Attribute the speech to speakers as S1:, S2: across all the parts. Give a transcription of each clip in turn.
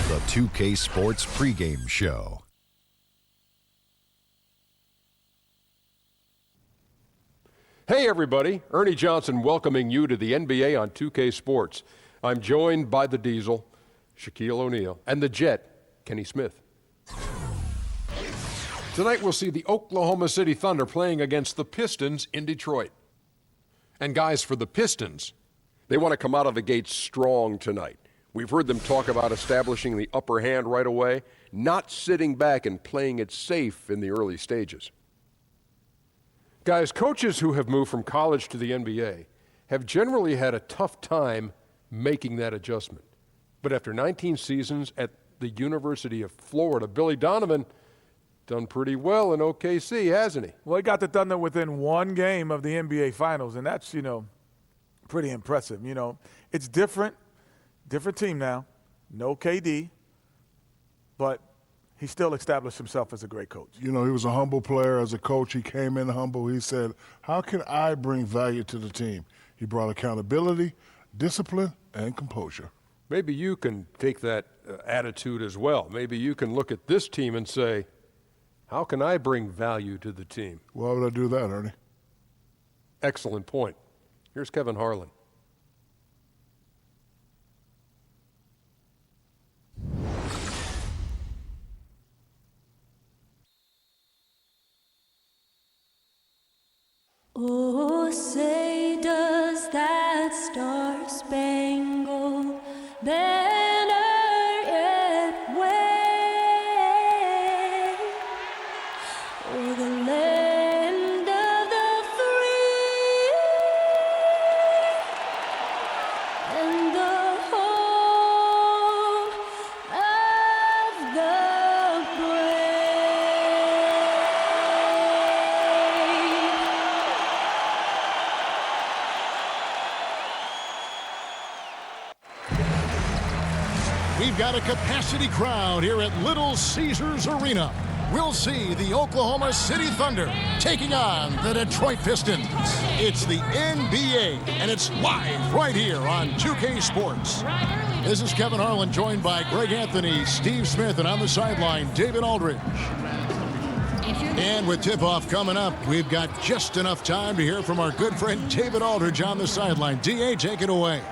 S1: The 2K Sports pregame show.
S2: Hey everybody, Ernie Johnson welcoming you to the NBA on 2K Sports. I'm joined by the Diesel, Shaquille O'Neal, and the Jet, Kenny Smith. Tonight we'll see the Oklahoma City Thunder playing against the Pistons in Detroit. And guys, for the Pistons, they want to come out of the gate strong tonight. We've heard them talk about establishing the upper hand right away, not sitting back and playing it safe in the early stages. Guys, coaches who have moved from college to the NBA have generally had a tough time making that adjustment. But after 19 seasons at the University of Florida, Billy Donovan done pretty well in OKC, hasn't he?
S3: Well, he got the Thunder within one game of the NBA Finals, and that's, pretty impressive. It's different team now, no KD, but he still established himself as a great coach.
S4: He was a humble player as a coach. He came in humble. He said, how can I bring value to the team? He brought accountability, discipline, and composure.
S2: Maybe you can take that attitude as well. Maybe you can look at this team and say, how can I bring value to the team?
S4: Why would I do that, Ernie?
S2: Excellent point. Here's Kevin Harlan.
S5: Oh, say does that star-spangled banner yet wave o'er the land of the free and the home of the brave.
S6: We've got a capacity crowd here at Little Caesars Arena. We'll see the Oklahoma City Thunder taking on the Detroit Pistons. It's the NBA, and it's live right here on 2K Sports. This is Kevin Harlan, joined by Greg Anthony, Steve Smith, and on the sideline, David Aldridge. And with tip-off coming up, we've got just enough time to hear from our good friend David Aldridge on the sideline. D.A., take it away.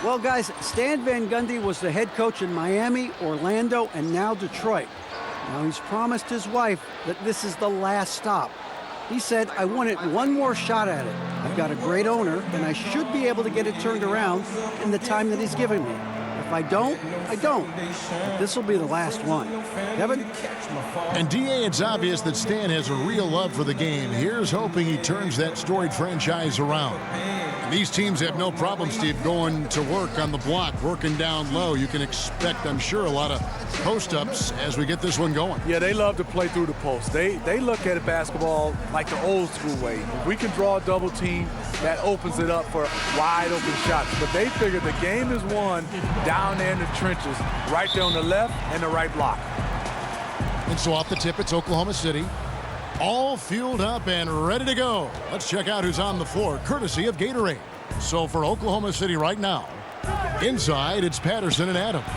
S7: Well, guys, Stan Van Gundy was the head coach in Miami, Orlando, and now Detroit. Now he's promised his wife that this is the last stop. He said, I wanted one more shot at it. I've got a great owner, and I should be able to get it turned around in the time that he's given me. If I don't, I don't. But this will be the last one. Kevin?
S6: And D.A., it's obvious that Stan has a real love for the game. Here's hoping he turns that storied franchise around. These teams have no problem, Steve, going to work on the block, working down low. You can expect, I'm sure, a lot of post-ups as we get this one going.
S3: Yeah, they love to play through the post. They look at basketball like the old school way. If we can draw a double team, that opens it up for wide open shots. But they figure the game is won down there in the trenches, right there on the left and the right block.
S6: And so off the tip, it's Oklahoma City. All fueled up and ready to go. Let's check out who's on the floor, courtesy of Gatorade. So for Oklahoma City right now, inside it's Patterson and Adams.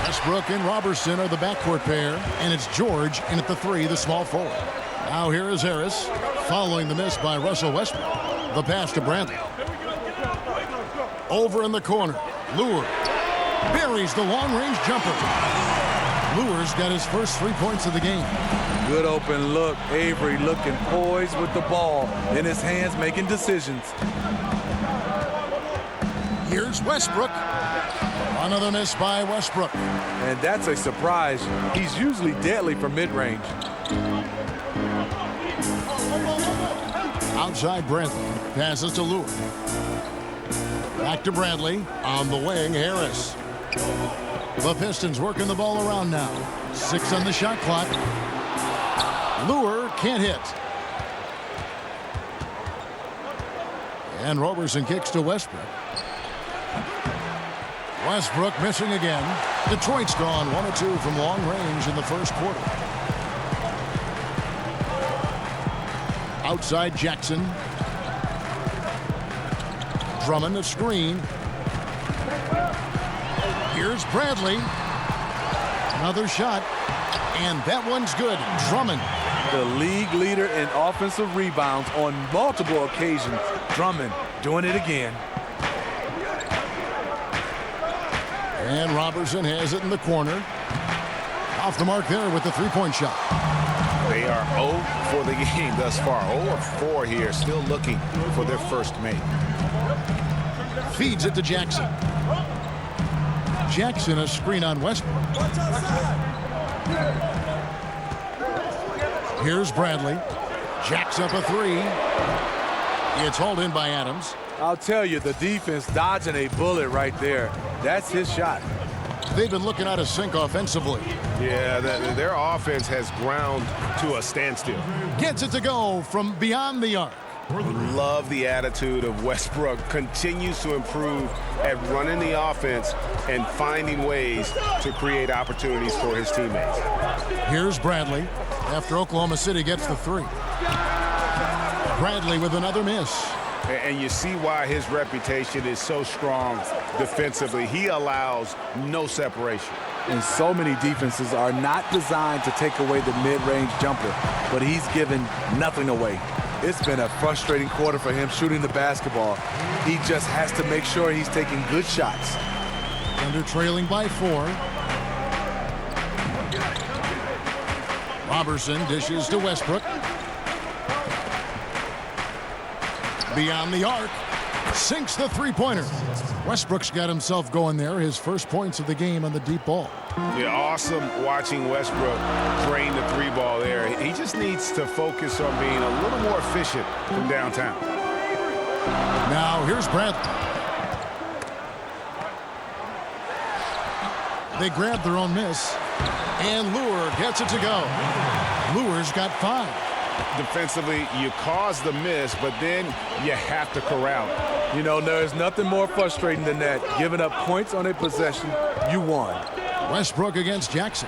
S6: Westbrook and Robertson are the backcourt pair, and it's George in at the three, the small forward. Now here is Harris, following the miss by Russell Westbrook. The pass to Bradley. Over in the corner, Lure buries the long-range jumper. Lure's got his first 3 points of the game.
S8: Good open look. Avery looking poised with the ball in his hands, making decisions.
S6: Here's Westbrook. Another miss by Westbrook.
S8: And that's a surprise. He's usually deadly from mid-range.
S6: Outside Bradley. Passes to Lure. Back to Bradley. On the wing, Harris. The Pistons working the ball around now. 6 on the shot clock. Lure can't hit. And Robertson kicks to Westbrook. Westbrook missing again. Detroit's gone 1 of 2 from long range in the first quarter. Outside Jackson. Drummond a screen. Here's Bradley. Another shot, and that one's good. Drummond.
S8: The league leader in offensive rebounds on multiple occasions. Drummond doing it again.
S6: And Robertson has it in the corner. Off the mark there with the three-point shot.
S9: They are 0 for the game thus far. 0 of 4 here, still looking for their first make.
S6: Feeds it to Jackson. Jackson, a screen on Westbrook. Here's Bradley. Jacks up a three. It's hauled in by Adams.
S8: I'll tell you, the defense dodging a bullet right there. That's his shot.
S6: They've been looking out of sync offensively.
S9: Yeah, their offense has ground to a standstill.
S6: Gets it to go from beyond the arc.
S9: Love the attitude of Westbrook. Continues to improve at running the offense and finding ways to create opportunities for his teammates.
S6: Here's Bradley after Oklahoma City gets the three. Bradley with another miss.
S9: And you see why his reputation is so strong defensively. He allows no separation.
S8: And so many defenses are not designed to take away the mid-range jumper, but he's given nothing away. It's been a frustrating quarter for him shooting the basketball. He just has to make sure he's taking good shots.
S6: Thunder trailing by 4. Robertson dishes to Westbrook. Beyond the arc, sinks the three-pointer. Westbrook's got himself going there, his first points of the game on the deep ball.
S9: Yeah, awesome watching Westbrook drain the three ball there. He just needs to focus on being a little more efficient from downtown.
S6: Now here's Bradley. They grab their own miss, and Lure gets it to go. Lure's got 5.
S9: Defensively, you cause the miss, but then you have to corral it.
S8: You know, there's nothing more frustrating than that. Giving up points on a possession, you won.
S6: Westbrook against Jackson.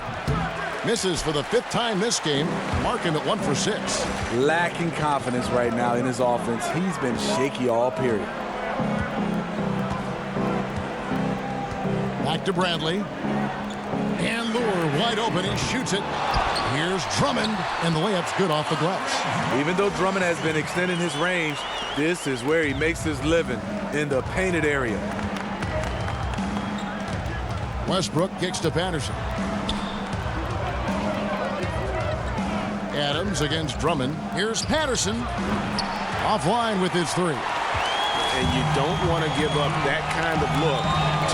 S6: Misses for the 5th time this game. Mark him at 1 for 6.
S8: Lacking confidence right now in his offense. He's been shaky all period.
S6: Back to Bradley. And Lure wide open. He shoots it. Here's Drummond, and the layup's good off the glass.
S8: Even though Drummond has been extending his range, this is where he makes his living, in the painted area.
S6: Westbrook kicks to Patterson. Adams against Drummond. Here's Patterson. Offline with his 3.
S9: And you don't want to give up that kind of look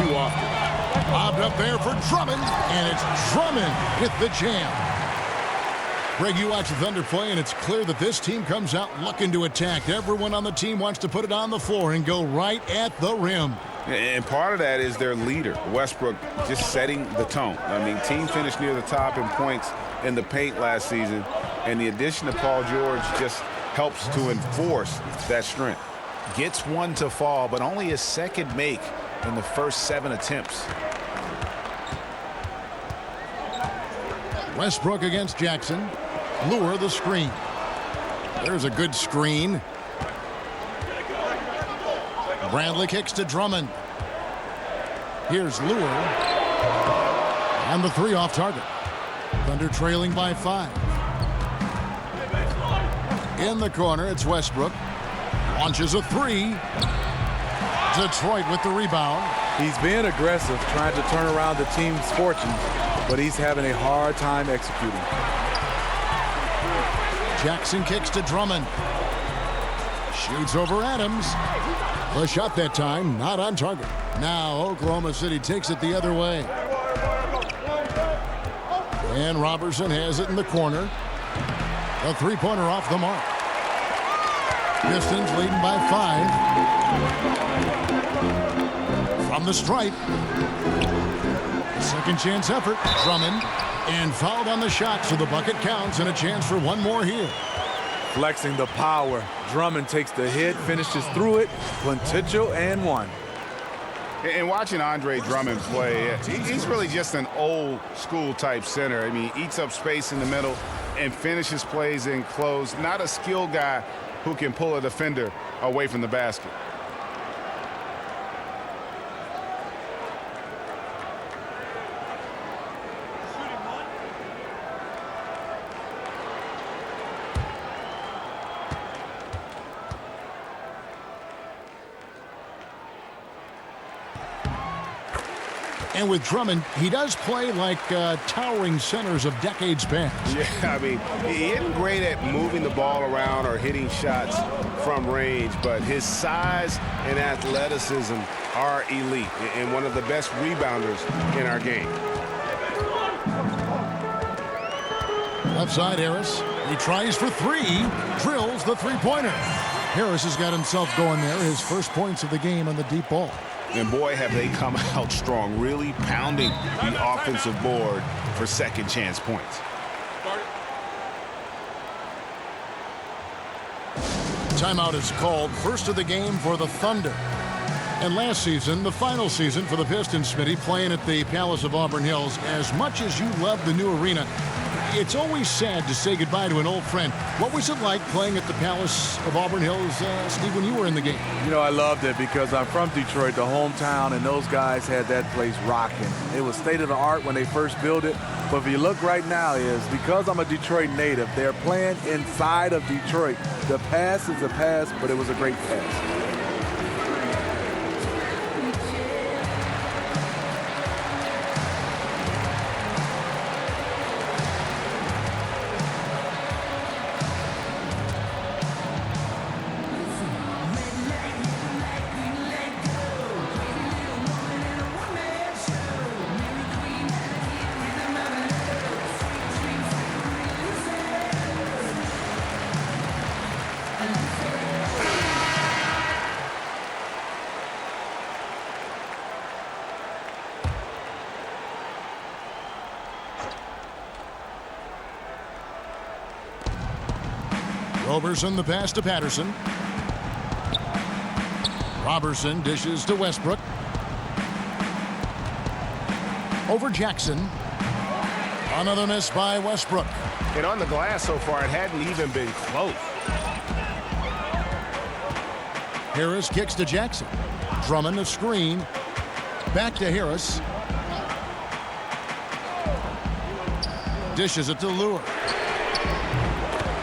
S9: too often.
S6: Lobbed up there for Drummond, and it's Drummond with the jam. Greg, you watch the Thunder play, and it's clear that this team comes out looking to attack. Everyone on the team wants to put it on the floor and go right at the rim.
S9: And part of that is their leader, Westbrook, just setting the tone. I mean, team finished near the top in points in the paint last season, and the addition of Paul George just helps to enforce that strength. Gets one to fall, but only his second make in the first 7 attempts.
S6: Westbrook against Jackson. Lure the screen. There's a good screen. Bradley kicks to Drummond. Here's Lure. And the 3 off target. Thunder trailing by 5. In the corner, it's Westbrook. Launches a 3. Detroit with the rebound.
S8: He's being aggressive, trying to turn around the team's fortunes, but he's having a hard time executing.
S6: Jackson kicks to Drummond. Shoots over Adams. The shot that time, not on target. Now Oklahoma City takes it the other way. And Robertson has it in the corner. A 3-pointer off the mark. Pistons leading by 5. From the stripe. Second chance effort. Drummond. And fouled on the shot, so the bucket counts, and a chance for one more here.
S8: Flexing the power. Drummond takes the hit, finishes through it. Potential and 1.
S9: And watching Andre Drummond play, he's really just an old school type center. I mean, he eats up space in the middle and finishes plays in close. Not a skilled guy who can pull a defender away from the basket.
S6: And with Drummond, he does play like towering centers of decades past.
S9: Yeah, I mean, he isn't great at moving the ball around or hitting shots from range, but his size and athleticism are elite and one of the best rebounders in our game.
S6: Left side, Harris. He tries for three, drills the three-pointer. Harris has got himself going there, his first points of the game on the deep ball.
S9: And boy, have they come out strong, really pounding the offensive board for second chance points.
S6: Timeout is called, first of the game for the Thunder. And last season, the final season for the Pistons, Smitty, playing at the Palace of Auburn Hills. As much as you love the new arena, it's always sad to say goodbye to an old friend. What was it like playing at the Palace of Auburn Hills, Steve, when you were in the game?
S3: You know, I loved it because I'm from Detroit, the hometown, and those guys had that place rocking. It was state of the art when they first built it. But if you look right now, is because I'm a Detroit native, they're playing inside of Detroit. The pass is a pass, but it was a great pass.
S6: Roberson the pass to Patterson. Robertson dishes to Westbrook. Over Jackson. Another miss by Westbrook.
S9: And on the glass so far, it hadn't even been close.
S6: Harris kicks to Jackson. Drummond a screen. Back to Harris. Dishes it to Lure.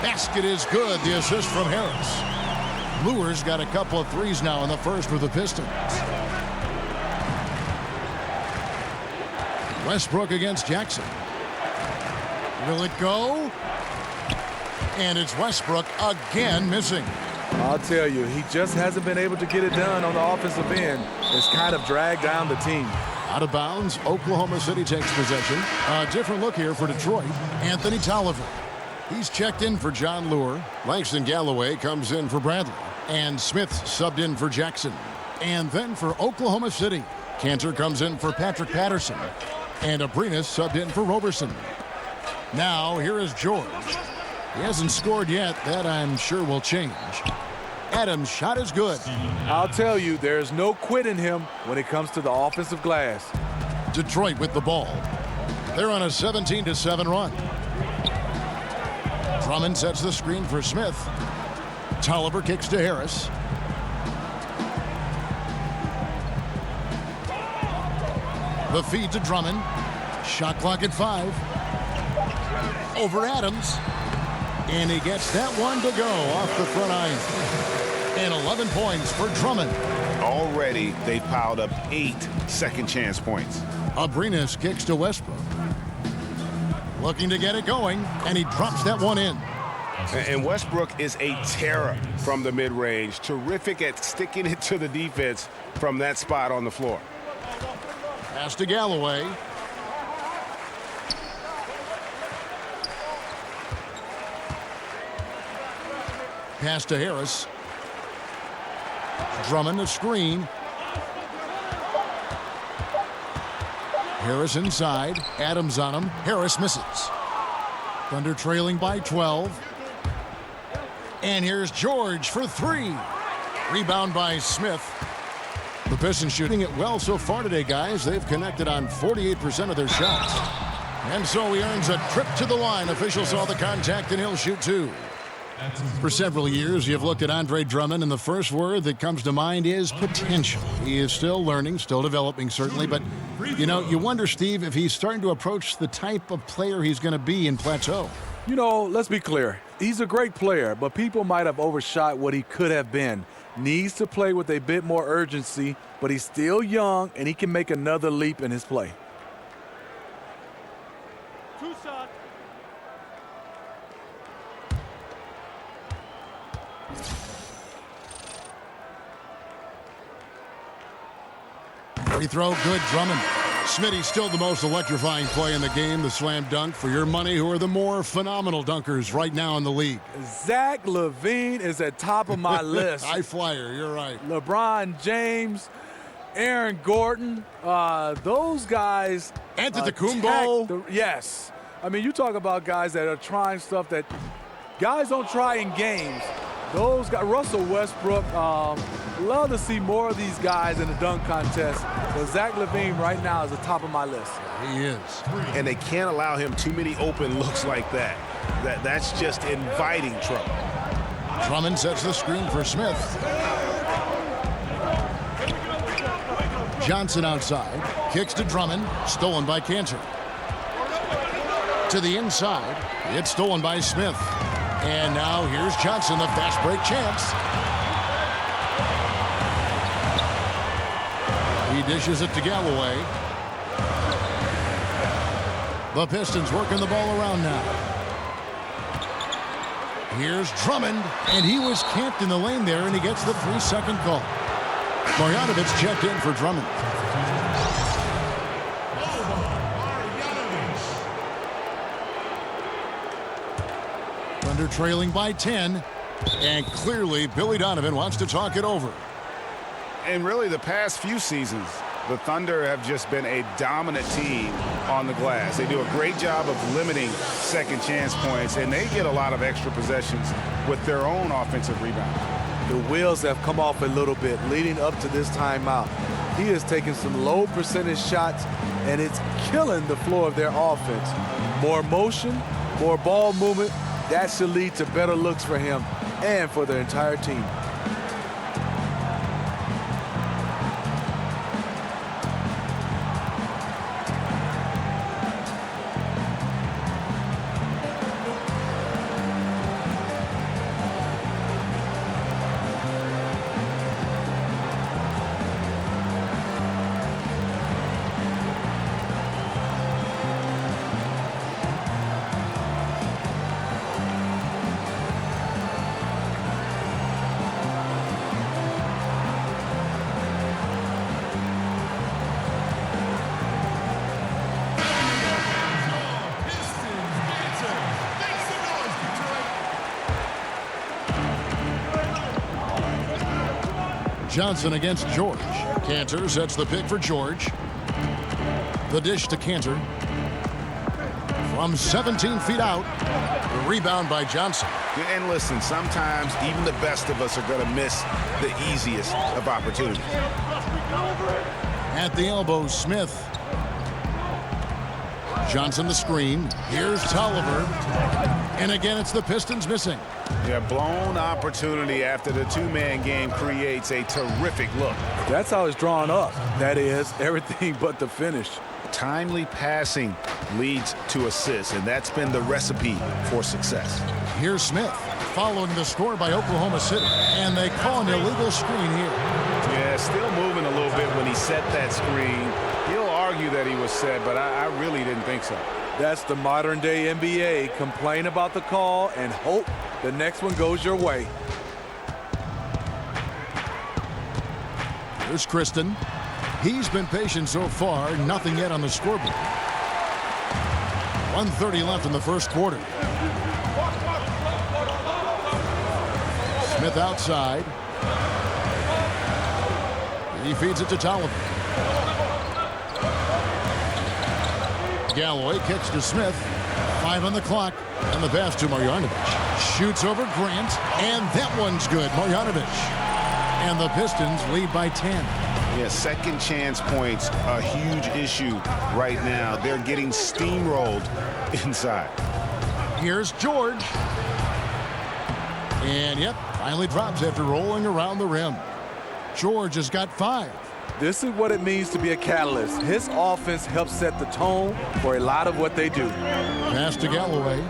S6: Basket is good. The assist from Harris. Lure's got a couple of threes now in the first for the Pistons. Westbrook against Jackson. Will it go? And it's Westbrook again missing.
S3: I'll tell you, he just hasn't been able to get it done on the offensive end. It's kind of dragged down the team.
S6: Out of bounds, Oklahoma City takes possession. A different look here for Detroit. Anthony Tolliver. He's checked in for John Lure. Langston Galloway comes in for Bradley. And Smith subbed in for Jackson. And then for Oklahoma City, Cantor comes in for Patrick Patterson. And Abrinas subbed in for Roberson. Now here is George. He hasn't scored yet. That I'm sure will change. Adams' shot is good.
S3: I'll tell you, there's no quit in him when it comes to the offensive glass.
S6: Detroit with the ball. They're on a 17-7 run. Drummond sets the screen for Smith. Tolliver kicks to Harris. The feed to Drummond. Shot clock at 5. Over Adams. And he gets that one to go off the front iron. And 11 points for Drummond.
S9: Already, they piled up 8 second chance points.
S6: Abrinas kicks to Westbrook. Looking to get it going, and he drops that one in.
S9: And Westbrook is a terror from the mid-range. Terrific at sticking it to the defense from that spot on the floor.
S6: Pass to Galloway. Pass to Harris. Drummond the screen. Harris inside. Adams on him. Harris misses. Thunder trailing by 12. And here's George for 3. Rebound by Smith. The Pistons shooting it well so far today, guys. They've connected on 48% of their shots. And so he earns a trip to the line. Officials saw the contact, and he'll shoot 2. For several years, you've looked at Andre Drummond, and the first word that comes to mind is potential. He is still learning, still developing, certainly. But, you know, you wonder, Steve, if he's starting to approach the type of player he's going to be in Plateau.
S3: You know, let's be clear. He's a great player, but people might have overshot what he could have been. needs to play with a bit more urgency, but he's still young and he can make another leap in his play.
S10: Two shots.
S6: Free throw, good. Drummond. Smitty's still the most electrifying play in the game, the slam dunk. For your money, who are the more phenomenal dunkers right now in the league?
S3: Zach LaVine is at top of my list.
S6: High flyer, you're right.
S3: LeBron James, Aaron Gordon, those guys.
S6: Antetokounmpo.
S3: Yes. I mean, you talk about guys that are trying stuff that guys don't try in games. Those guys, Russell Westbrook, love to see more of these guys in the dunk contest. But Zach LaVine right now is the top of my list.
S6: He is.
S11: And they can't allow him too many open looks like that. That's just inviting trouble.
S6: Drummond sets the screen for Smith. Johnson outside. Kicks to Drummond. Stolen by Cantor. To the inside. It's stolen by Smith. And now here's Johnson, the fast break chance. He dishes it to Galloway. The Pistons working the ball around now. Here's Drummond, and he was camped in the lane there, and he gets the 3-second call. Marjanovic checked in for Drummond. Thunder trailing by 10, and clearly Billy Donovan wants to talk it over.
S9: And really the past few seasons, the Thunder have just been a dominant team on the glass. They do a great job of limiting second chance points, and they get a lot of extra possessions with their own offensive rebound.
S3: The wheels have come off a little bit leading up to this timeout. He has taken some low percentage shots, and it's killing the flow of their offense. More motion, more ball movement. That should lead to better looks for him and for the entire team.
S6: Johnson against George. Cantor sets the pick for George. The dish to Cantor. From 17 feet out. The rebound by Johnson.
S11: And listen, sometimes even the best of us are going to miss the easiest of opportunities.
S6: At the elbow, Smith. Johnson the screen. Here's Tolliver. And again, it's the Pistons missing.
S9: Yeah, blown opportunity after the two-man game creates a terrific look.
S3: That's how it's drawn up. That is, everything but the finish.
S11: Timely passing leads to assists, and that's been the recipe for success.
S6: Here's Smith, following the score by Oklahoma City, and they call an illegal screen here.
S9: Yeah, still moving a little bit when he set that screen. He'll argue that he was set, but I really didn't think so.
S3: That's the modern-day NBA. Complain about the call and hope the next one goes your way.
S6: Here's Kristen. He's been patient so far. Nothing yet on the scoreboard. 1:30 left in the first quarter. Smith outside. He feeds it to Tolliver. Galloway kicks to Smith. 5 on the clock. And the pass to Marjanovic. Shoots over Grant. And that one's good. Marjanovic. And the Pistons lead by 10.
S9: Yeah, second chance points, a huge issue right now. They're getting steamrolled inside.
S6: Here's George. And, yep, finally drops after rolling around the rim. George has got 5.
S3: This is what it means to be a catalyst. His offense helps set the tone for a lot of what they do.
S6: Pass to Galloway.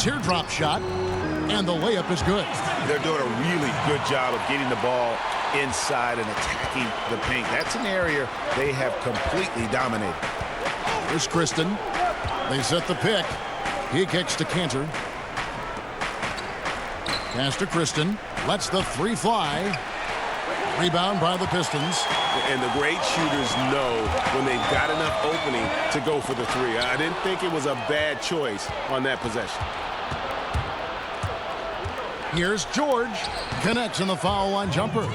S6: teardrop shot, and the layup is good.
S11: They're doing a really good job of getting the ball inside and attacking the paint. That's an area they have completely dominated.
S6: Here's Kristen. They set the pick. He kicks to Cantor. Pass to Kristen. Lets the three fly. Rebound by the Pistons.
S10: And the great shooters know when they've got enough opening to go for the three. I didn't think it was a bad choice on that possession.
S6: Here's George. Connects in the foul line jumper.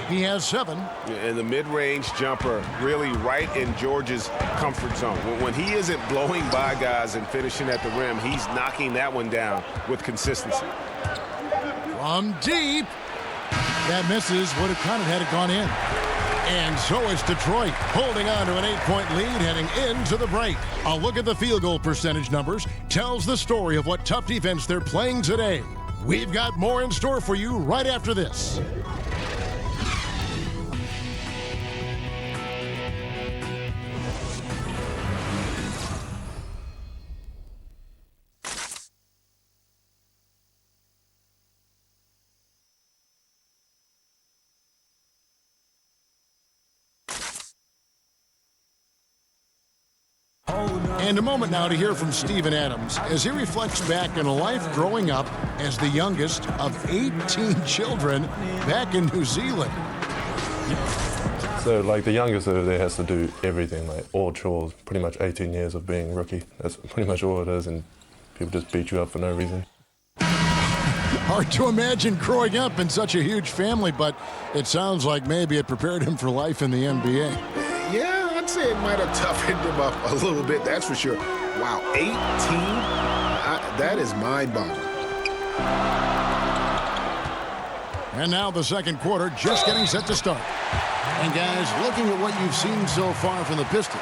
S6: He has 7.
S10: And the mid-range jumper really right in George's comfort zone. When he isn't blowing by guys and finishing at the rim, he's knocking that one down with consistency.
S6: From deep. That misses. Would have counted had it gone in. And so is Detroit, holding on to an 8-point lead heading into the break. A look at the field goal percentage numbers tells the story of what tough defense they're playing today. We've got more in store for you right after this. And a moment now to hear from Steven Adams as he reflects back on a life growing up as the youngest of 18 children back in New Zealand.
S12: So, like, the youngest over there has to do everything, like all chores, pretty much 18 years of being rookie. That's pretty much all it is, and people just beat you up for no reason.
S6: Hard to imagine growing up in such a huge family, but it sounds like maybe it prepared him for life in the NBA.
S11: Yeah, I'd say it might have toughened him up a little bit, that's for sure. Wow, 18? That is mind-boggling.
S6: And now the second quarter just getting set to start. And guys, looking at what you've seen so far from the Pistons,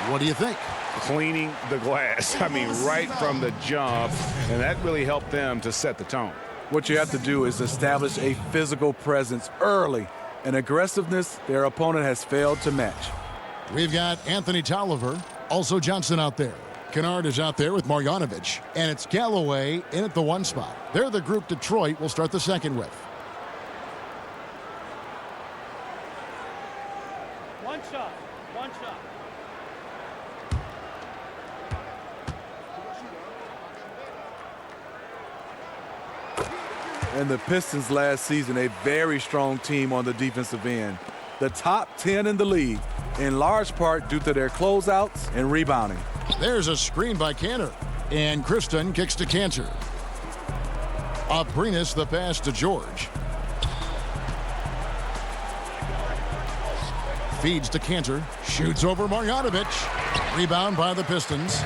S6: what do you think?
S9: Cleaning the glass. I mean, right from the jump, and that really helped them to set the tone.
S3: What you have to do is establish a physical presence early, and aggressiveness their opponent has failed to match.
S6: We've got Anthony Tolliver, also Johnson out there. Kennard is out there with Marjanovic, and it's Galloway in at the 1 spot. They're the group Detroit will start the second with.
S13: One shot.
S3: And the Pistons last season, a very strong team on the defensive end. The top 10 in the league, in large part due to their closeouts and rebounding.
S6: There's a screen by Cantor, and Kristen kicks to Cantor. Abrinas the pass to George. Feeds to Cantor, shoots over Marjanovic. Rebound by the Pistons.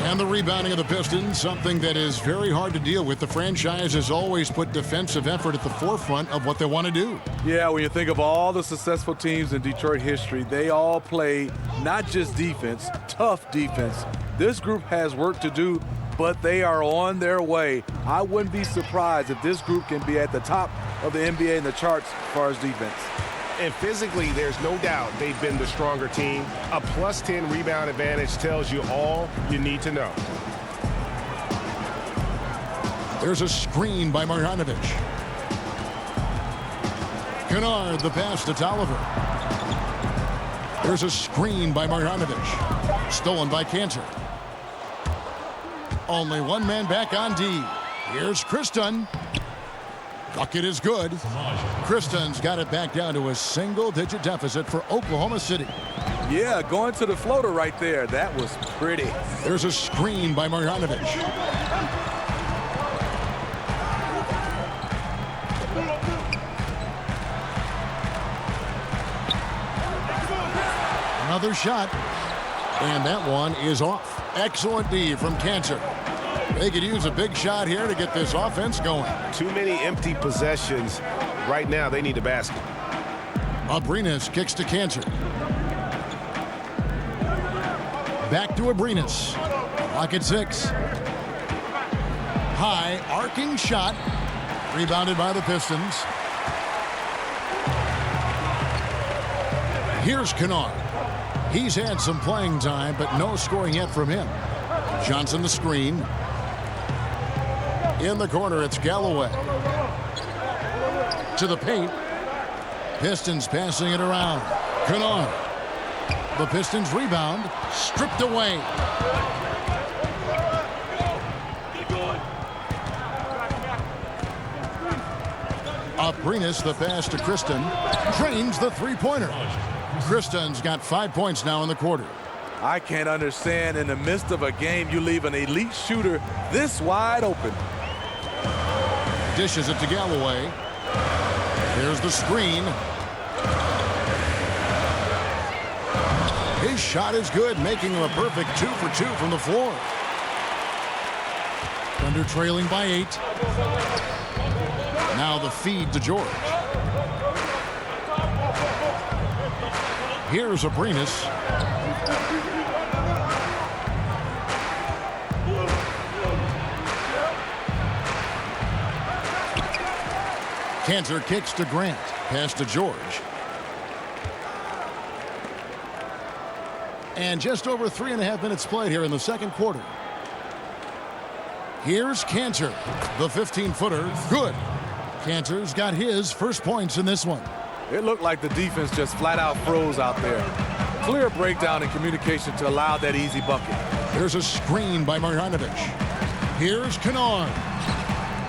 S6: And the rebounding of the Pistons, something that is very hard to deal with. The franchise has always put defensive effort at the forefront of what they want to do.
S3: Yeah, when you think of all the successful teams in Detroit history, they all play not just defense, tough defense. This group has work to do, but they are on their way. I wouldn't be surprised if this group can be at the top of the NBA in the charts as far as defense.
S10: And physically, there's no doubt they've been the stronger team. A +10 rebound advantage tells you all you need to know.
S6: There's a screen by Marjanovic. Kennard the pass to Tolliver. There's a screen by Marjanovic. Stolen by Cantor. Only one man back on D. Here's Kristen. Bucket is good. Kristen's got it back down to a single-digit deficit for Oklahoma City.
S3: Yeah, going to the floater right there. That was pretty.
S6: There's a screen by Marjanovic. Another shot. And that one is off. Excellent D from Cantor. They could use a big shot here to get this offense going.
S10: Too many empty possessions. Right now, they need a basket.
S6: Abrinas kicks to Cantor. Back to Abrinas. Clock at 6. High, arcing shot. Rebounded by the Pistons. Here's Kennard. He's had some playing time, but no scoring yet from him. Johnson the screen. In the corner, it's Galloway. To the paint. Pistons passing it around. Kennard. The Pistons rebound. Stripped away. Aprinas, the pass to Kristen. Drains the three-pointer. Kristen's got 5 points now in the quarter.
S3: I can't understand in the midst of a game you leave an elite shooter this wide open.
S6: Dishes it to Galloway. Here's the screen. His shot is good, making him a perfect 2 for 2 from the floor. Thunder trailing by 8. Now the feed to George. Here's Aprinas. Cantor kicks to Grant. Pass to George. And just over 3.5 minutes played here in the second quarter. Here's Cantor. The 15-footer. Good. Cantor's got his first points in this one.
S3: It looked like the defense just flat out froze out there. Clear breakdown in communication to allow that easy bucket.
S6: There's a screen by Marjanovic. Here's Kennard.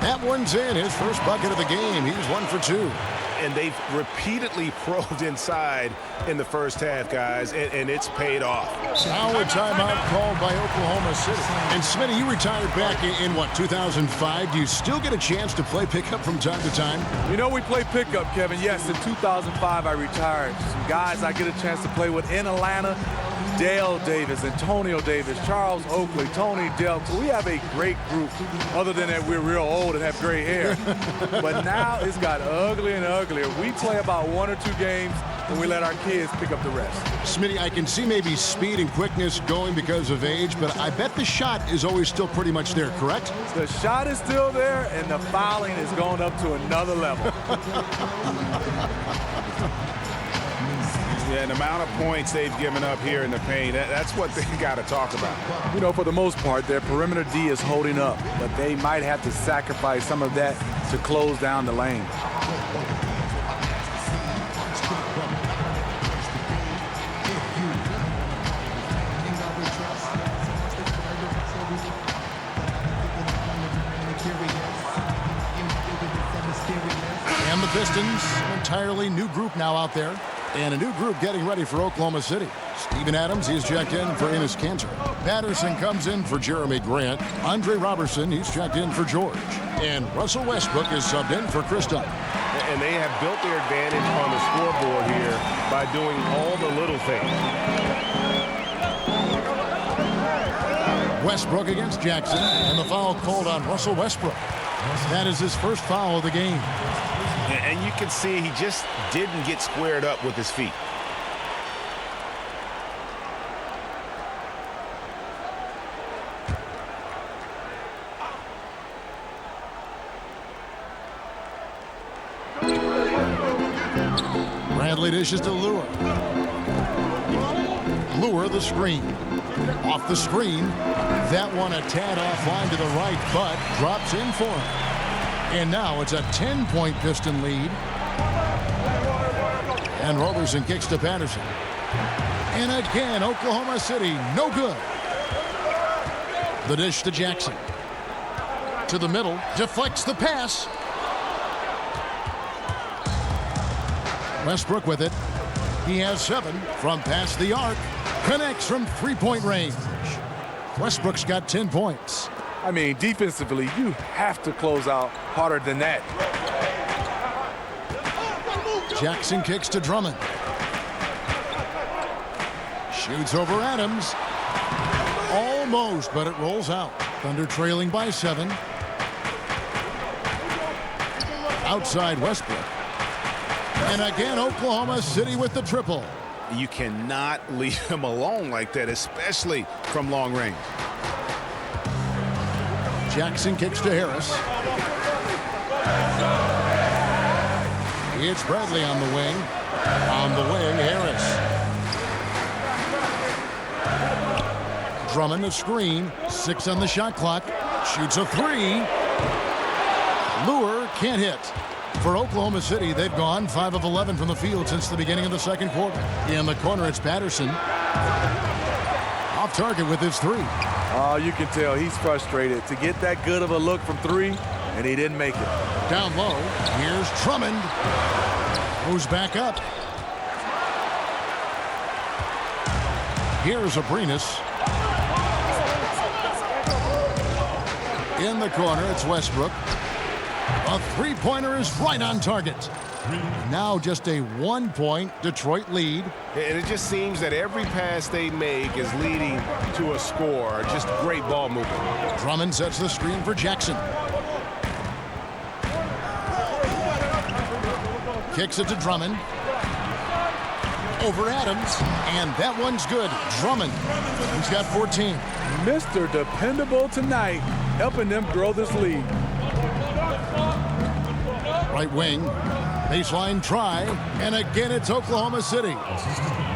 S6: That one's in, his first bucket of the game. He's 1 for 2.
S10: And they've repeatedly probed inside in the first half, guys, and it's paid off.
S6: Now a timeout called by Oklahoma City. And Smitty, you retired back in what, 2005? Do you still get a chance to play pickup from time to time?
S3: You know, we play pickup, Kevin. Yes, in 2005 I retired. Some guys I get a chance to play with in Atlanta. Dale Davis, Antonio Davis, Charles Oakley, Tony Delk. So we have a great group. Other than that, we're real old and have gray hair. But now it's got uglier and uglier. We play about 1 or 2 games, and we let our kids pick up the rest.
S6: Smitty, I can see maybe speed and quickness going because of age, but I bet the shot is always still pretty much there, correct?
S3: The shot is still there, and the fouling is going up to another level.
S10: Yeah, and the amount of points they've given up here in the paint, that's what they got to talk about.
S3: You know, for the most part, their perimeter D is holding up, but they might have to sacrifice some of that to close down the lane.
S6: And the Pistons, an entirely new group now out there. And a new group getting ready for Oklahoma City. Steven Adams, he's checked in for Enes Kanter. Patterson comes in for Jeremy Grant. Andre Robertson, he's checked in for George. And Russell Westbrook is subbed in for Kristen.
S10: And they have built their advantage on the scoreboard here by doing all the little things.
S6: Westbrook against Jackson, and the foul called on Russell Westbrook. That is his first foul of the game.
S10: And you can see he just didn't get squared up with his feet.
S6: Bradley dishes to Lure. Lure the screen. Off the screen. That one a tad offline to the right, but drops in for him. And now it's a 10-point Piston lead. And Robertson kicks to Patterson. And again, Oklahoma City, no good. The dish to Jackson. To the middle, deflects the pass. Westbrook with it. He has 7 from past the arc. Connects from three-point range. Westbrook's got 10 points.
S3: I mean, defensively, you have to close out harder than that.
S6: Jackson kicks to Drummond. Shoots over Adams. Almost, but it rolls out. Thunder trailing by 7. Outside Westbrook. And again, Oklahoma City with the triple.
S10: You cannot leave him alone like that, especially from long range.
S6: Jackson kicks to Harris. It's Bradley on the wing. On the wing, Harris. Drummond a screen. 6 on the shot clock. Shoots a 3. Lure can't hit. For Oklahoma City, they've gone 5 of 11 from the field since the beginning of the second quarter. In the corner, it's Patterson. Off target with his 3.
S8: Oh, you can tell he's frustrated to get that good of a look from 3, and he didn't make it.
S6: Down low, here's Drummond. Moves back up. Here's Abrinas. In the corner, it's Westbrook. A three-pointer is right on target. Now just a 1-point Detroit lead.
S10: And it just seems that every pass they make is leading to a score. Just great ball movement.
S6: Drummond sets the screen for Jackson. Kicks it to Drummond. Over Adams, and that one's good. Drummond, he's got 14.
S3: Mr. Dependable tonight, helping them grow this lead.
S6: Right wing, baseline try, and again it's Oklahoma City.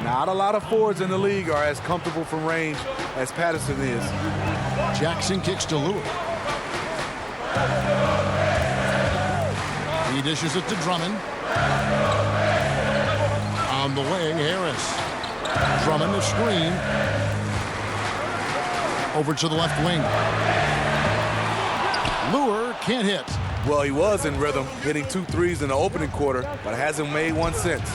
S8: Not a lot of forwards in the league are as comfortable from range as Patterson is.
S6: Jackson kicks to Lewis. He dishes it to Drummond. On the way, Harris. Drummond the screen. Over to the left wing. Lure can't hit.
S8: Well, he was in rhythm, hitting 2 threes in the opening quarter, but hasn't made one since.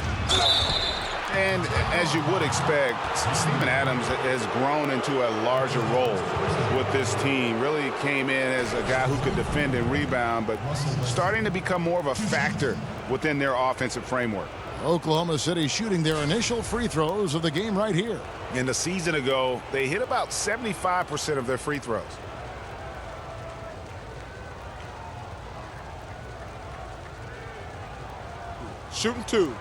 S9: And as you would expect, Steven Adams has grown into a larger role with this team. Really came in as a guy who could defend and rebound, but starting to become more of a factor within their offensive framework.
S6: Oklahoma City shooting their initial free throws of the game right here.
S9: In the season ago, they hit about 75% of their free throws.
S3: Shooting 2.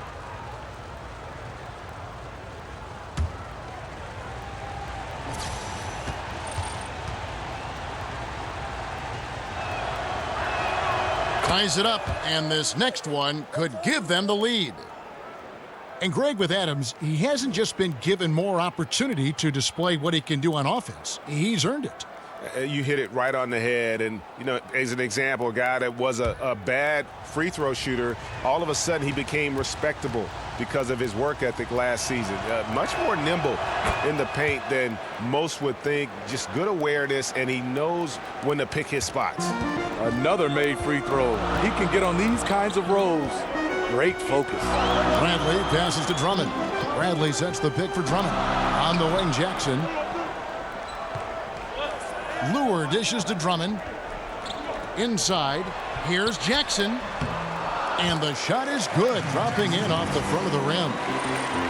S6: Ties it up, and this next one could give them the lead. And Greg, with Adams, he hasn't just been given more opportunity to display what he can do on offense. He's earned it.
S10: You hit it right on the head. And, you know, as an example, a guy that was a bad free throw shooter, all of a sudden he became respectable because of his work ethic last season. Much more nimble in the paint than most would think. Just good awareness, and he knows when to pick his spots.
S8: Another made free throw. He can get on these kinds of rolls. Great focus.
S6: Bradley passes to Drummond. Bradley sets the pick for Drummond. On the wing, Jackson. Lure dishes to Drummond. Inside, here's Jackson. And the shot is good, dropping in off the front of the rim.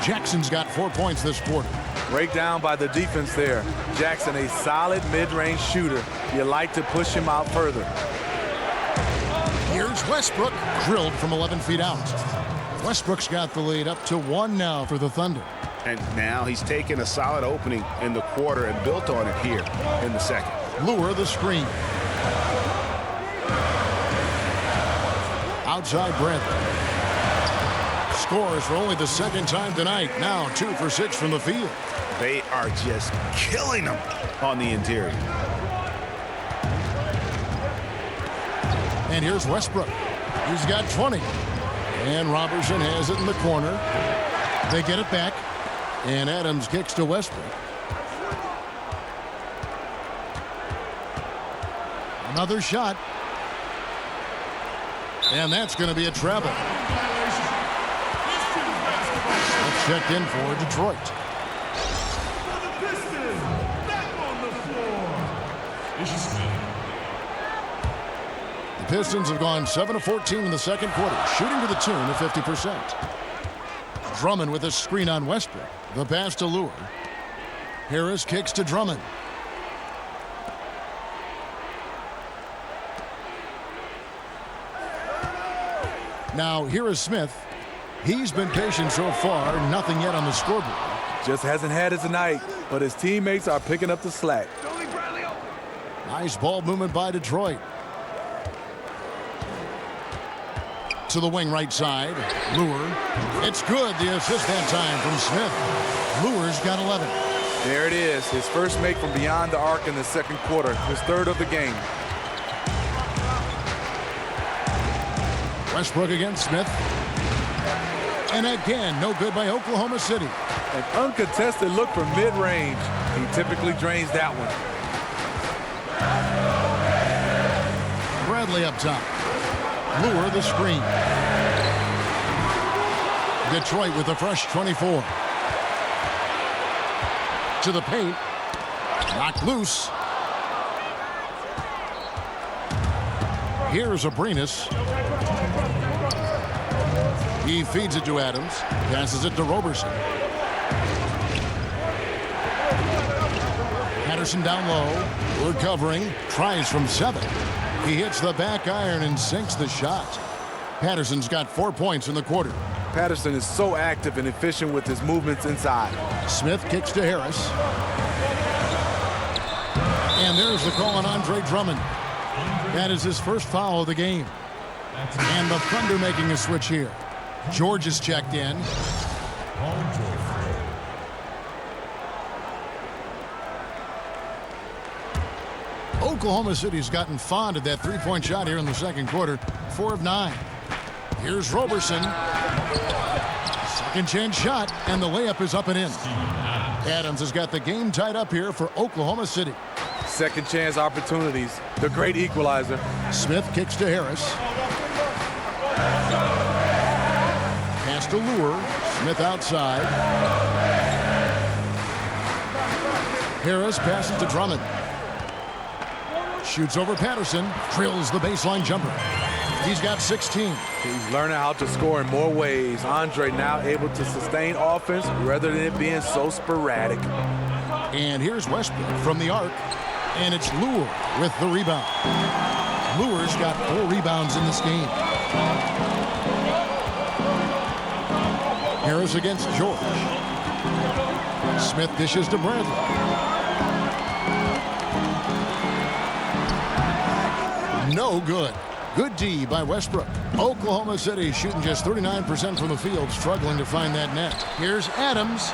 S6: Jackson's got 4 points this quarter.
S8: Breakdown by the defense there. Jackson, a solid mid-range shooter. You like to push him out further.
S6: Here's Westbrook, drilled from 11 feet out. Westbrook's got the lead up to 1 now for the Thunder.
S10: And now he's taken a solid opening in the quarter and built on it here in the second.
S6: Lure the screen. Outside Bradley. Scores for only the second time tonight. Now 2 for 6 from the field.
S10: They are just killing them on the interior.
S6: And here's Westbrook. He's got 20. And Robertson has it in the corner. They get it back. And Adams kicks to Westbrook. Another shot. And that's going to be a travel. That's checked in for Detroit. The Pistons have gone 7 of 14 in the second quarter, shooting to the tune of 50%. Drummond with a screen on Westbrook. The pass to Lure. Harris kicks to Drummond. Now here is Smith. He's been patient so far, nothing yet on the scoreboard.
S8: Just hasn't had it tonight, but his teammates are picking up the slack.
S6: Nice ball movement by Detroit. To the wing right side. Lure. It's good. The assist that time from Smith. Lure's got 11.
S8: There it is. His first make from beyond the arc in the second quarter. His third of the game.
S6: Westbrook against Smith. And again, no good by Oklahoma City.
S3: An uncontested look for mid-range. He typically drains that one.
S6: Bradley up top. Lure the screen. Detroit with a fresh 24. To the paint. Knocked loose. Here's Abrinas. He feeds it to Adams. Passes it to Roberson. Patterson down low. We're covering. Tries from 7. He hits the back iron and sinks the shot. Patterson's got 4 points in the quarter.
S3: Patterson is so active and efficient with his movements inside.
S6: Smith kicks to Harris. And there's the call on Andre Drummond. That is his first foul of the game. And the Thunder making a switch here. George is checked in. Oklahoma City's gotten fond of that three-point shot here in the second quarter. 4 of 9. Here's Roberson. Second chance shot, and the layup is up and in. Adams has got the game tied up here for Oklahoma City.
S3: Second chance opportunities. The great equalizer.
S6: Smith kicks to Harris. Pass to Lure. Smith outside. Harris passes to Drummond. Shoots over Patterson. Drills the baseline jumper. He's got 16.
S3: He's learning how to score in more ways. Andre now able to sustain offense rather than it being so sporadic.
S6: And here's Westbrook from the arc. And it's Lure with the rebound. Lure's got 4 rebounds in this game. Harris against George. Smith dishes to Bradley. No good. Good D by Westbrook. Oklahoma City shooting just 39% from the field, struggling to find that net. Here's Adams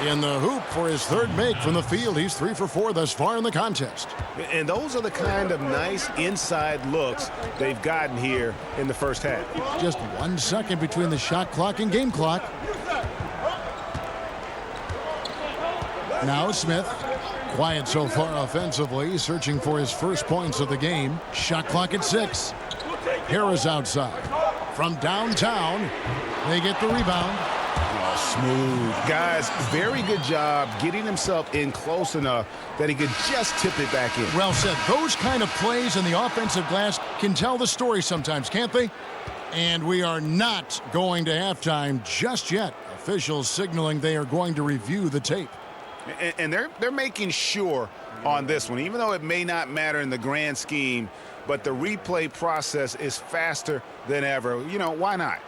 S6: in the hoop for his third make from the field. He's 3 for 4 thus far in the contest.
S10: And those are the kind of nice inside looks they've gotten here in the first half.
S6: Just 1 second between the shot clock and game clock. Now Smith. Quiet so far offensively, searching for his first points of the game. Shot clock at 6. Harris outside. From downtown, they get the rebound.
S10: Smooth. Guys, very good job getting himself in close enough that he could just tip it back in.
S6: Well said. Those kind of plays in the offensive glass can tell the story sometimes, can't they? And we are not going to halftime just yet. Officials signaling they are going to review the tape.
S10: And they're making sure on this one, even though it may not matter in the grand scheme, but the replay process is faster than ever. You know, why not?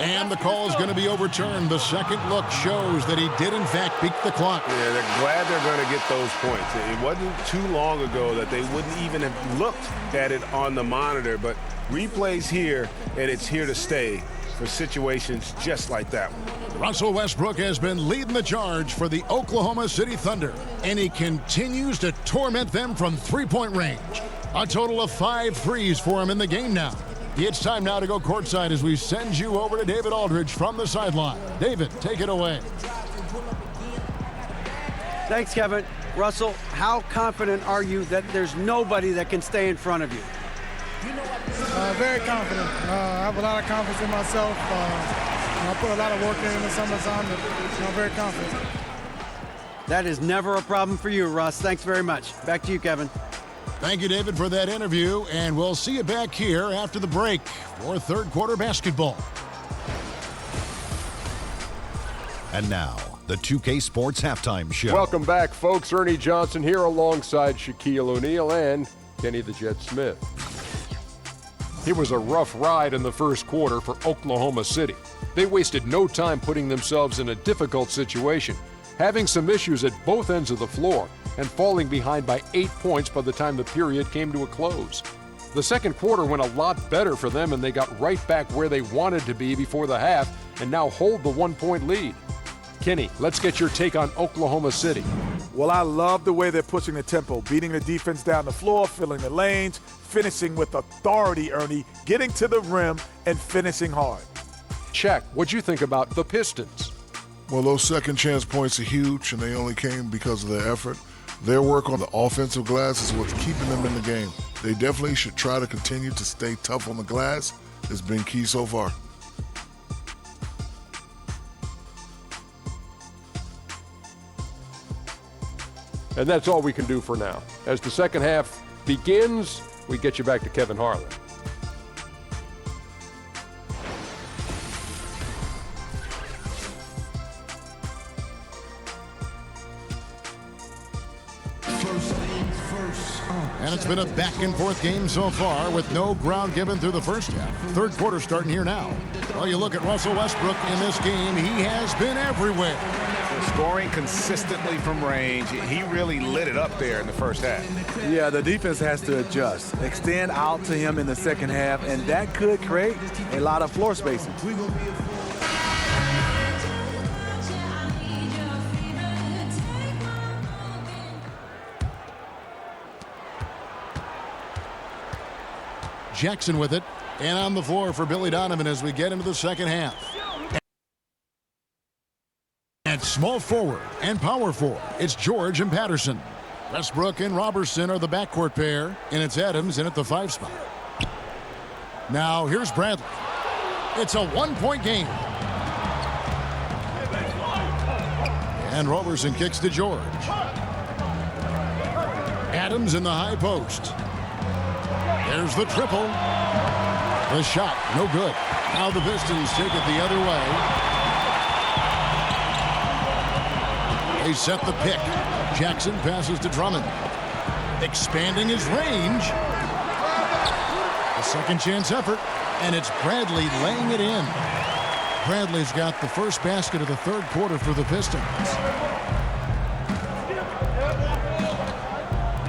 S6: And the call is going to be overturned. The second look shows that he did, in fact, beat the clock.
S10: Yeah, they're glad they're going to get those points. It wasn't too long ago that they wouldn't even have looked at it on the monitor, but replays here, and it's here to stay for situations just like that one.
S6: Russell Westbrook has been leading the charge for the Oklahoma City Thunder, and he continues to torment them from three-point range. A total of 5 threes for him in the game now. It's time now to go courtside as we send you over to David Aldridge from the sideline. David, take it away.
S7: Thanks, Kevin. Russell, how confident are you that there's nobody that can stay in front of you?
S13: Very confident. I have a lot of confidence in myself. I put a lot of work in the summertime, but I'm very confident.
S7: That is never a problem for you, Russ. Thanks very much. Back to you, Kevin.
S6: Thank you, David, for that interview, and we'll see you back here after the break for third quarter basketball.
S1: And now, the 2K Sports Halftime Show.
S2: Welcome back, folks. Ernie Johnson here alongside Shaquille O'Neal and Kenny the Jet Smith. It was a rough ride in the first quarter for Oklahoma City. They wasted no time putting themselves in a difficult situation, having some issues at both ends of the floor, and falling behind by 8 points by the time the period came to a close. The second quarter went a lot better for them, and they got right back where they wanted to be before the half and now hold the 1-point lead. Kenny, let's get your take on Oklahoma City.
S3: Well, I love the way they're pushing the tempo, beating the defense down the floor, filling the lanes, finishing with authority, Ernie, getting to the rim and finishing hard.
S2: Shaq, what'd you think about the Pistons?
S4: Well, those second chance points are huge, and they only came because of their effort. Their work on the offensive glass is what's keeping them in the game. They definitely should try to continue to stay tough on the glass. It's been key so far.
S2: And that's all we can do for now. As the second half begins, we get you back to Kevin Harlan.
S6: And it's been a back-and-forth game so far with no ground given through the first half. Third quarter starting here now. Well, you look at Russell Westbrook in this game, he has been everywhere.
S9: Scoring consistently from range. He really lit it up there in the first half.
S3: Yeah, the defense has to adjust, extend out to him in the second half, and that could create a lot of floor spacing.
S6: Jackson with it, and on the floor for Billy Donovan as we get into the second half. At small forward and power forward, it's George and Patterson. Westbrook and Robertson are the backcourt pair, and it's Adams in at the 5 spot. Now here's Bradley. It's a 1-point game. And Robertson kicks to George. Adams in the high post. There's the triple. The shot, no good. Now the Pistons take it the other way. They set the pick. Jackson passes to Drummond. Expanding his range. A second chance effort, and it's Bradley laying it in. Bradley's got the first basket of the third quarter for the Pistons.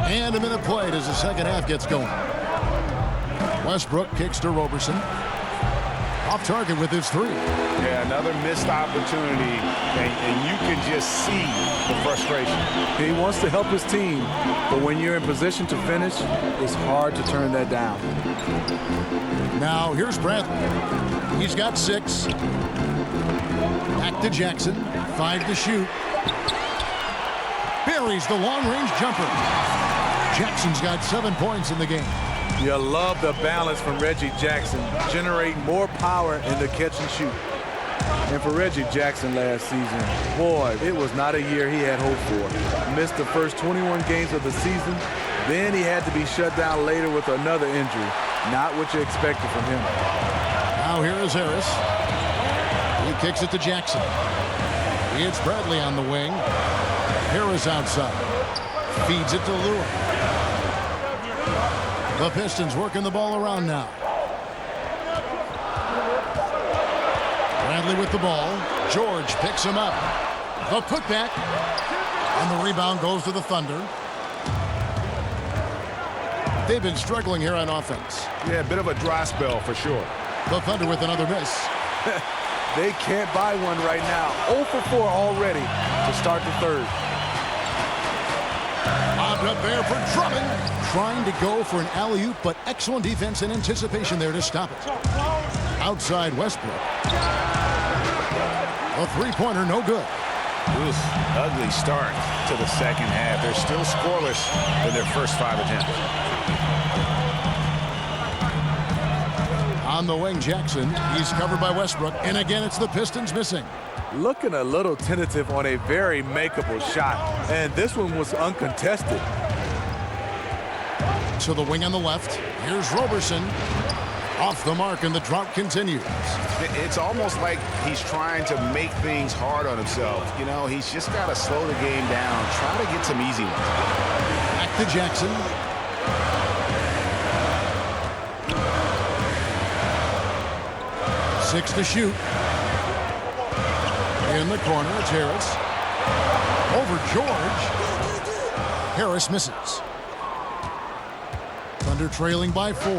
S6: And a minute played as the second half gets going. Westbrook kicks to Robertson. Off target with his 3.
S9: Yeah, another missed opportunity, and you can just see the frustration.
S3: He wants to help his team, but when you're in position to finish, it's hard to turn that down.
S6: Now here's Bradley. He's got 6. Back to Jackson. 5 to shoot. Buries the long-range jumper. Jackson's got 7 points in the game.
S3: You love the balance from Reggie Jackson, generating more in the catch and shoot. And for Reggie Jackson last season, boy, it was not a year he had hope for. Missed the first 21 games of the season, then he had to be shut down later with another injury. Not what you expected from him.
S6: Now here is Harris. He kicks it to Jackson. It's Bradley on the wing. Harris outside. Feeds it to Lewis. The Pistons working the ball around now. Bradley with the ball. George picks him up. The putback. And the rebound goes to the Thunder. They've been struggling here on offense.
S9: Yeah, a bit of a dry spell for sure.
S6: The Thunder with another miss.
S3: They can't buy one right now. 0 for 4 already to start the third.
S6: Lobbed up there for Drummond. Trying to go for an alley-oop, but excellent defense and anticipation there to stop it. Outside Westbrook. A three-pointer, no good.
S9: Oof, ugly start to the second half. They're still scoreless in their first 5 attempts.
S6: On the wing, Jackson. He's covered by Westbrook, and again, it's the Pistons missing.
S3: Looking a little tentative on a very makeable shot, and this one was uncontested.
S6: To the wing on the left. Here's Robertson. Off the mark, and the drought continues.
S9: It's almost like he's trying to make things hard on himself. You know, he's just got to slow the game down, try to get some easy ones.
S6: Back to Jackson. Six to shoot. In the corner, it's Harris. Over George. Harris misses. Thunder trailing by 4.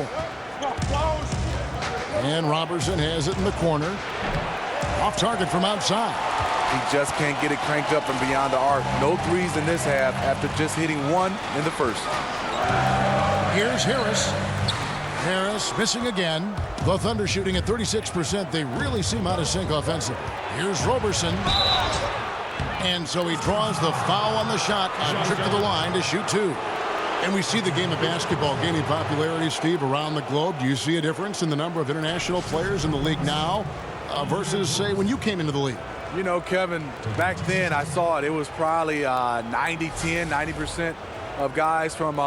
S6: And Robertson has it in the corner. Off target from outside.
S8: He just can't get it cranked up from beyond the arc. No threes in this half after just hitting 1 in the first.
S6: Here's Harris. Harris missing again. The Thunder shooting at 36%. They really seem out of sync offensively. Here's Robertson. And so he draws the foul on the shot. A trip to the line to shoot 2. And we see the game of basketball gaining popularity, Steve, around the globe. Do you see a difference in the number of international players in the league now versus, say, when you came into the league?
S8: You know, Kevin, back then I saw it. It was probably 90-10, 90% of guys from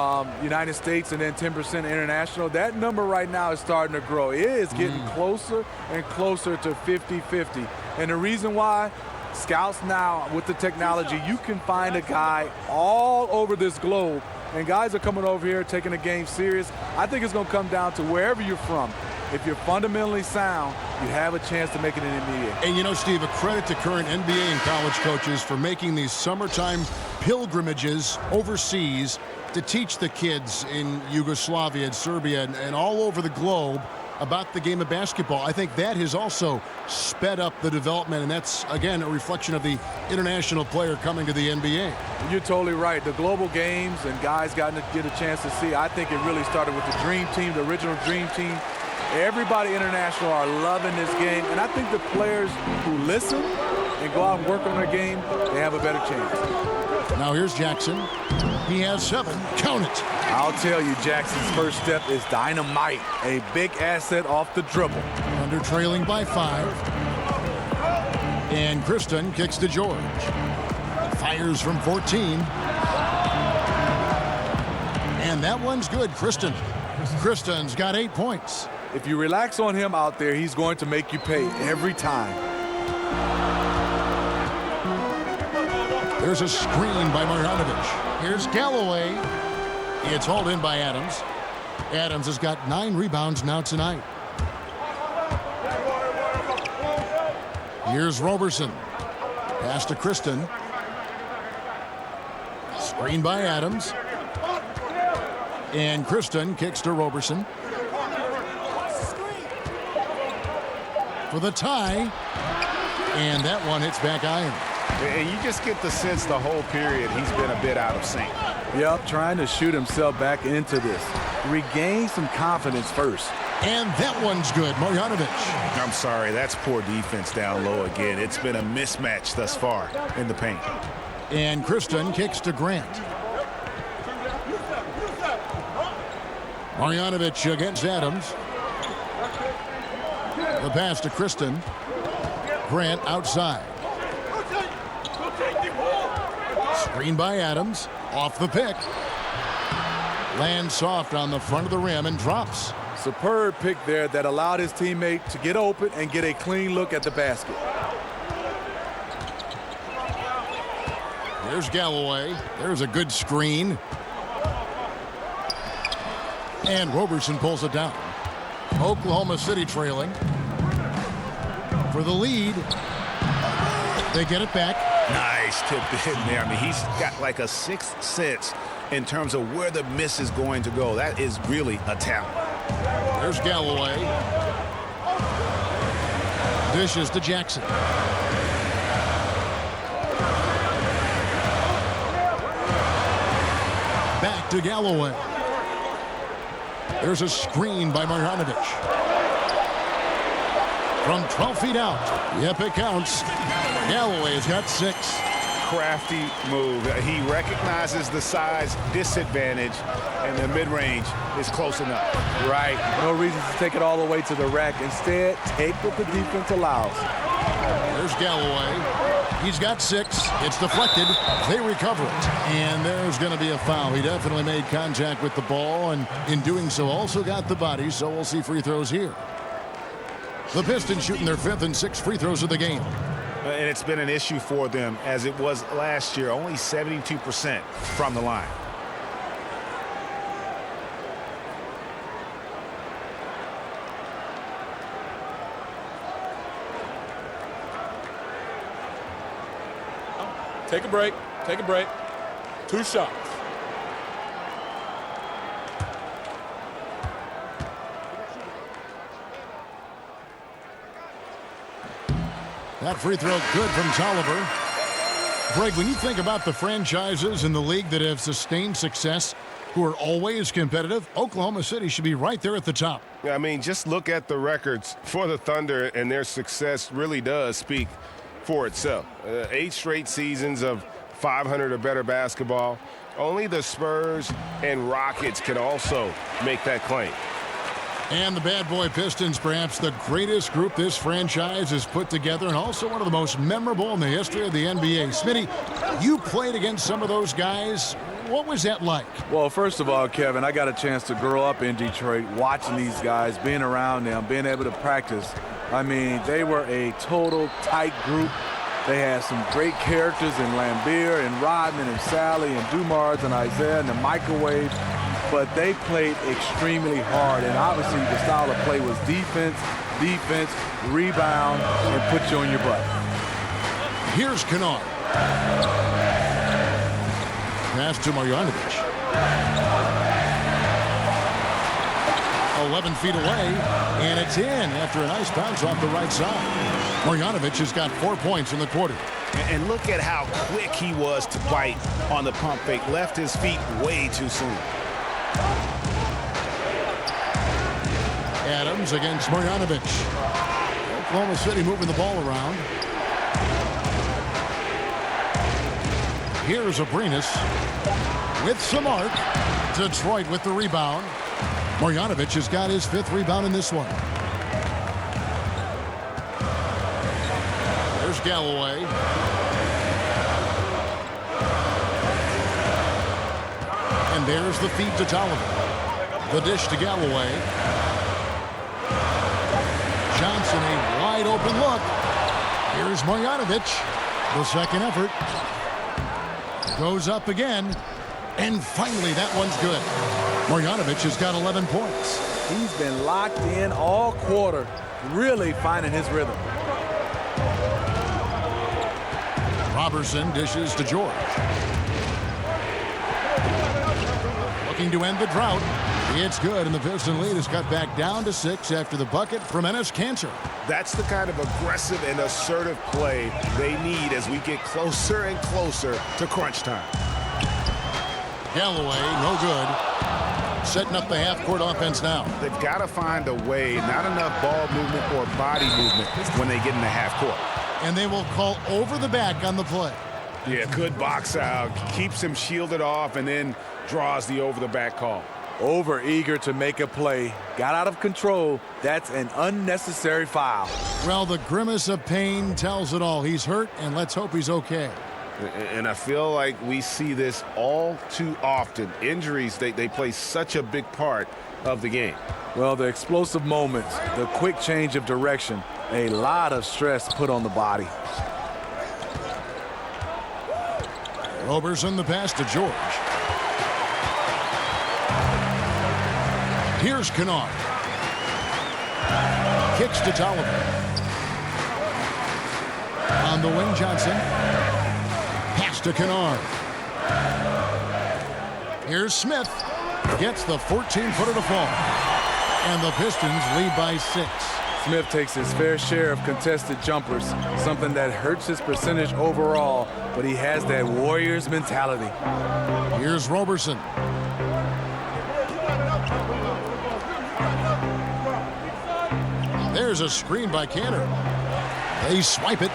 S8: United States and then 10% international. That number right now is starting to grow. It is getting closer and closer to 50-50. And the reason why, scouts now, with the technology, you can find a guy all over this globe. And guys are coming over here taking the game serious. I think it's going to come down to wherever you're from. If you're fundamentally sound, you have a chance to make it in the NBA.
S6: And you know, Steve, a credit to current NBA and college coaches for making these summertime pilgrimages overseas to teach the kids in Yugoslavia and Serbia and all over the globe about the game of basketball. I think that has also sped up the development, and that's, again, a reflection of the international player coming to the NBA.
S8: You're totally right. The global games and guys got to get a chance to see. I think it really started with the Dream Team, the original Dream Team. Everybody international are loving this game, and I think the players who listen and go out and work on their game, they have a better chance.
S6: Now here's Jackson. He has 7. Count it.
S8: I'll tell you, Jackson's first step is dynamite. A big asset off the dribble.
S6: Under trailing by 5. And Kristen kicks to George. Fires from 14. And that one's good, Kristen. Kristen's got 8 points.
S8: If you relax on him out there, he's going to make you pay every time.
S6: There's a screen by Marjanovic. Here's Galloway. It's hauled in by Adams. Adams has got 9 rebounds now tonight. Here's Robertson. Pass to Kristen. Screen by Adams. And Kristen kicks to Robertson. For the tie. And that one hits back iron.
S10: And you just get the sense the whole period he's been a bit out of sync.
S8: Yep, trying to shoot himself back into this. Regain some confidence first.
S6: And that one's good, Marjanovic.
S10: I'm sorry, that's poor defense down low again. It's been a mismatch thus far in the paint.
S6: And Kristen kicks to Grant. Marjanovic against Adams. The pass to Kristen. Grant outside. Screen by Adams. Off the pick. Lands soft on the front of the rim and drops.
S8: Superb pick there that allowed his teammate to get open and get a clean look at the basket.
S6: There's Galloway. There's a good screen. And Robertson pulls it down. Oklahoma City trailing. For the lead. They get it back.
S10: Nice tip in there. I mean, he's got like a sixth sense in terms of where the miss is going to go. That is really a talent.
S6: There's Galloway. Dishes to Jackson. Back to Galloway. There's a screen by Marjanovic. From 12 feet out. Yep, it counts. Galloway's got 6.
S10: Crafty move. He recognizes the size disadvantage, and the mid-range is close enough.
S8: Right. No reason to take it all the way to the rack. Instead, take what the defense allows.
S6: There's Galloway. He's got 6. It's deflected. They recover it. And there's going to be a foul. He definitely made contact with the ball, and in doing so also got the body, so we'll see free throws here. The Pistons shooting their 5th and 6th free throws of the game.
S10: And it's been an issue for them as it was last year, only 72% from the line.
S13: Take a break. Take a break. 2 shots.
S6: That free throw good from Tolliver. Greg, when you think about the franchises in the league that have sustained success, who are always competitive, Oklahoma City should be right there at the top.
S10: I mean, just look at the records for the Thunder, and their success really does speak for itself. 8 straight seasons of 500 or better basketball. Only the Spurs and Rockets can also make that claim.
S6: And the bad boy Pistons, perhaps the greatest group this franchise has put together, and also one of the most memorable in the history of the NBA. Smitty, you played against some of those guys. What was that like?
S8: Well, first of all, Kevin, I got a chance to grow up in Detroit, watching these guys, being around them, being able to practice. I mean, they were a total tight group. They had some great characters in Lambeer and Rodman and Sally and Dumars and Isaiah and the microwave. But they played extremely hard, and obviously the style of play was defense, rebound, and put you on your butt.
S6: Here's Kennard. Pass to Marjanovic. 11 feet away, and it's in after a nice bounce off the right side. Marjanovic has got 4 points in the quarter.
S9: And look at how quick he was to bite on the pump fake. Left his feet way too soon.
S6: Adams against Marjanovic. Oklahoma City moving the ball around. Here's Abrinas with some arc. Detroit with the rebound. Marjanovic has got his 5th rebound in this one. There's Galloway. And there's the feed to Tolliver. The dish to Galloway. Johnson, a wide open look. Here's Marjanovic. The second effort. Goes up again. And finally, that one's good. Marjanovic has got 11 points.
S8: He's been locked in all quarter, really finding his rhythm.
S6: Robertson dishes to George. Looking to end the drought. It's good, and the Piston lead is cut back down to 6 after the bucket from Enes Kanter.
S10: That's the kind of aggressive and assertive play they need as we get closer and closer to crunch time.
S6: Galloway, no good. Setting up the half-court offense now.
S9: They've got to find a way, not enough ball movement or body movement when they get in the half court.
S6: And they will call over the back on the play.
S10: Yeah, good box out. Keeps him shielded off and then draws the over-the-back call.
S8: Over eager to make a play. Got out of control. That's an unnecessary foul.
S6: Well, the grimace of pain tells it all. He's hurt, and let's hope he's okay.
S10: And I feel like we see this all too often. Injuries, they play such a big part of the game.
S8: Well, the explosive moments, the quick change of direction, a lot of stress put on the body.
S6: Robertson the pass to George. Here's Kennard. Kicks to Tolliver. On the wing, Johnson. Pass to Kennard. Here's Smith. Gets the 14-footer to fall. And the Pistons lead by 6.
S8: Smith takes his fair share of contested jumpers, something that hurts his percentage overall, but he has that Warriors mentality.
S6: Here's Robertson. There's a screen by Kanter. They swipe it.